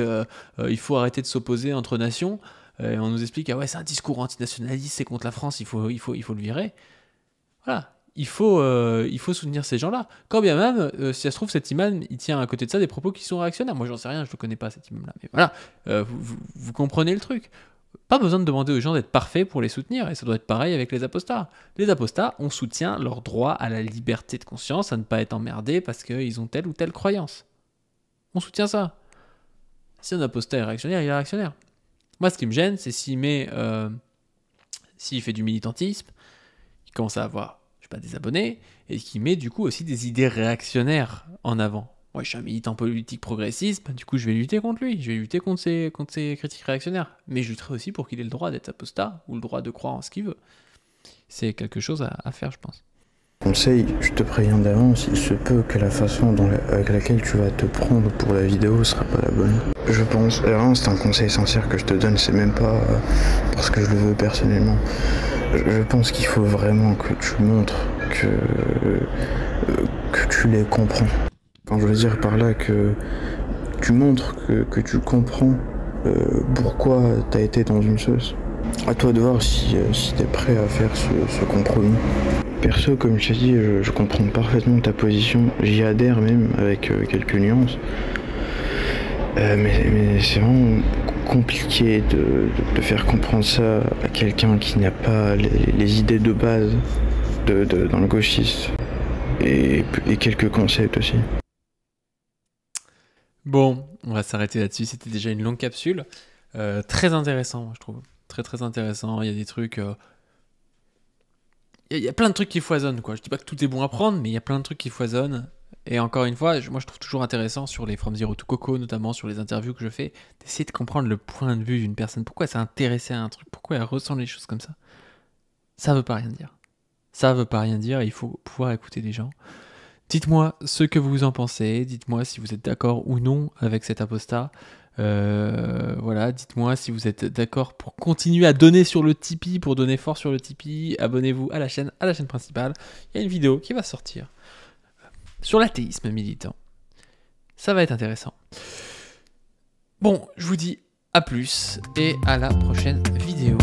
il faut arrêter de s'opposer entre nations. On nous explique ah ouais, c'est un discours antinationaliste, c'est contre la France, il faut le virer. Voilà. Il faut soutenir ces gens-là. Quand bien même, si ça se trouve, cet imam, il tient à côté de ça des propos qui sont réactionnaires. Moi, j'en sais rien, je ne connais pas, cet imam-là. Mais voilà, vous comprenez le truc. Pas besoin de demander aux gens d'être parfaits pour les soutenir, et ça doit être pareil avec les apostats. Les apostats, on soutient leur droit à la liberté de conscience, à ne pas être emmerdés parce qu'ils ont telle ou telle croyance. On soutient ça. Si un apostat est réactionnaire, il est réactionnaire. Moi, ce qui me gêne, c'est s'il fait du militantisme, il commence à avoir pas des abonnés, et qui met du coup aussi des idées réactionnaires en avant. Moi, je suis un militant politique progressiste, du coup, je vais lutter contre lui, je vais lutter contre ses critiques réactionnaires, mais je lutterai aussi pour qu'il ait le droit d'être apostat, ou le droit de croire en ce qu'il veut. C'est quelque chose à faire, je pense. conseil, je te préviens d'avance, il se peut que la façon avec laquelle tu vas te prendre pour la vidéo sera pas la bonne. Je pense, et vraiment c'est un conseil sincère que je te donne, c'est même pas parce que je le veux personnellement. Je pense qu'il faut vraiment que tu montres que tu les comprends. Quand je veux dire par là que tu montres que tu comprends pourquoi t'as été dans une sauce. À toi de voir si t'es prêt à faire ce compromis. Perso, comme je t'ai dit, je comprends parfaitement ta position, j'y adhère même avec quelques nuances. Mais c'est vraiment compliqué de faire comprendre ça à quelqu'un qui n'a pas les idées de base dans le gauchiste et quelques concepts aussi. Bon, on va s'arrêter là-dessus. C'était déjà une longue capsule. Très intéressant, je trouve. Très très intéressant. Il y a des trucs... Il y a plein de trucs qui foisonnent, quoi. Je dis pas que tout est bon à prendre, mais il y a plein de trucs qui foisonnent. Et encore une fois, moi je trouve toujours intéressant sur les From Zero to Coco, notamment sur les interviews que je fais, d'essayer de comprendre le point de vue d'une personne. Pourquoi elle s'est intéressée à un truc? Pourquoi elle ressent les choses comme ça? Ça veut pas rien dire. Ça veut pas rien dire, il faut pouvoir écouter les gens. Dites-moi ce que vous en pensez, dites-moi si vous êtes d'accord ou non avec cet apostat. Voilà, dites-moi si vous êtes d'accord pour continuer à donner sur le Tipeee, pour donner fort sur le Tipeee. Abonnez-vous à la chaîne principale. Il y a une vidéo qui va sortir sur l'athéisme militant. Ça va être intéressant. Bon, je vous dis à plus et à la prochaine vidéo.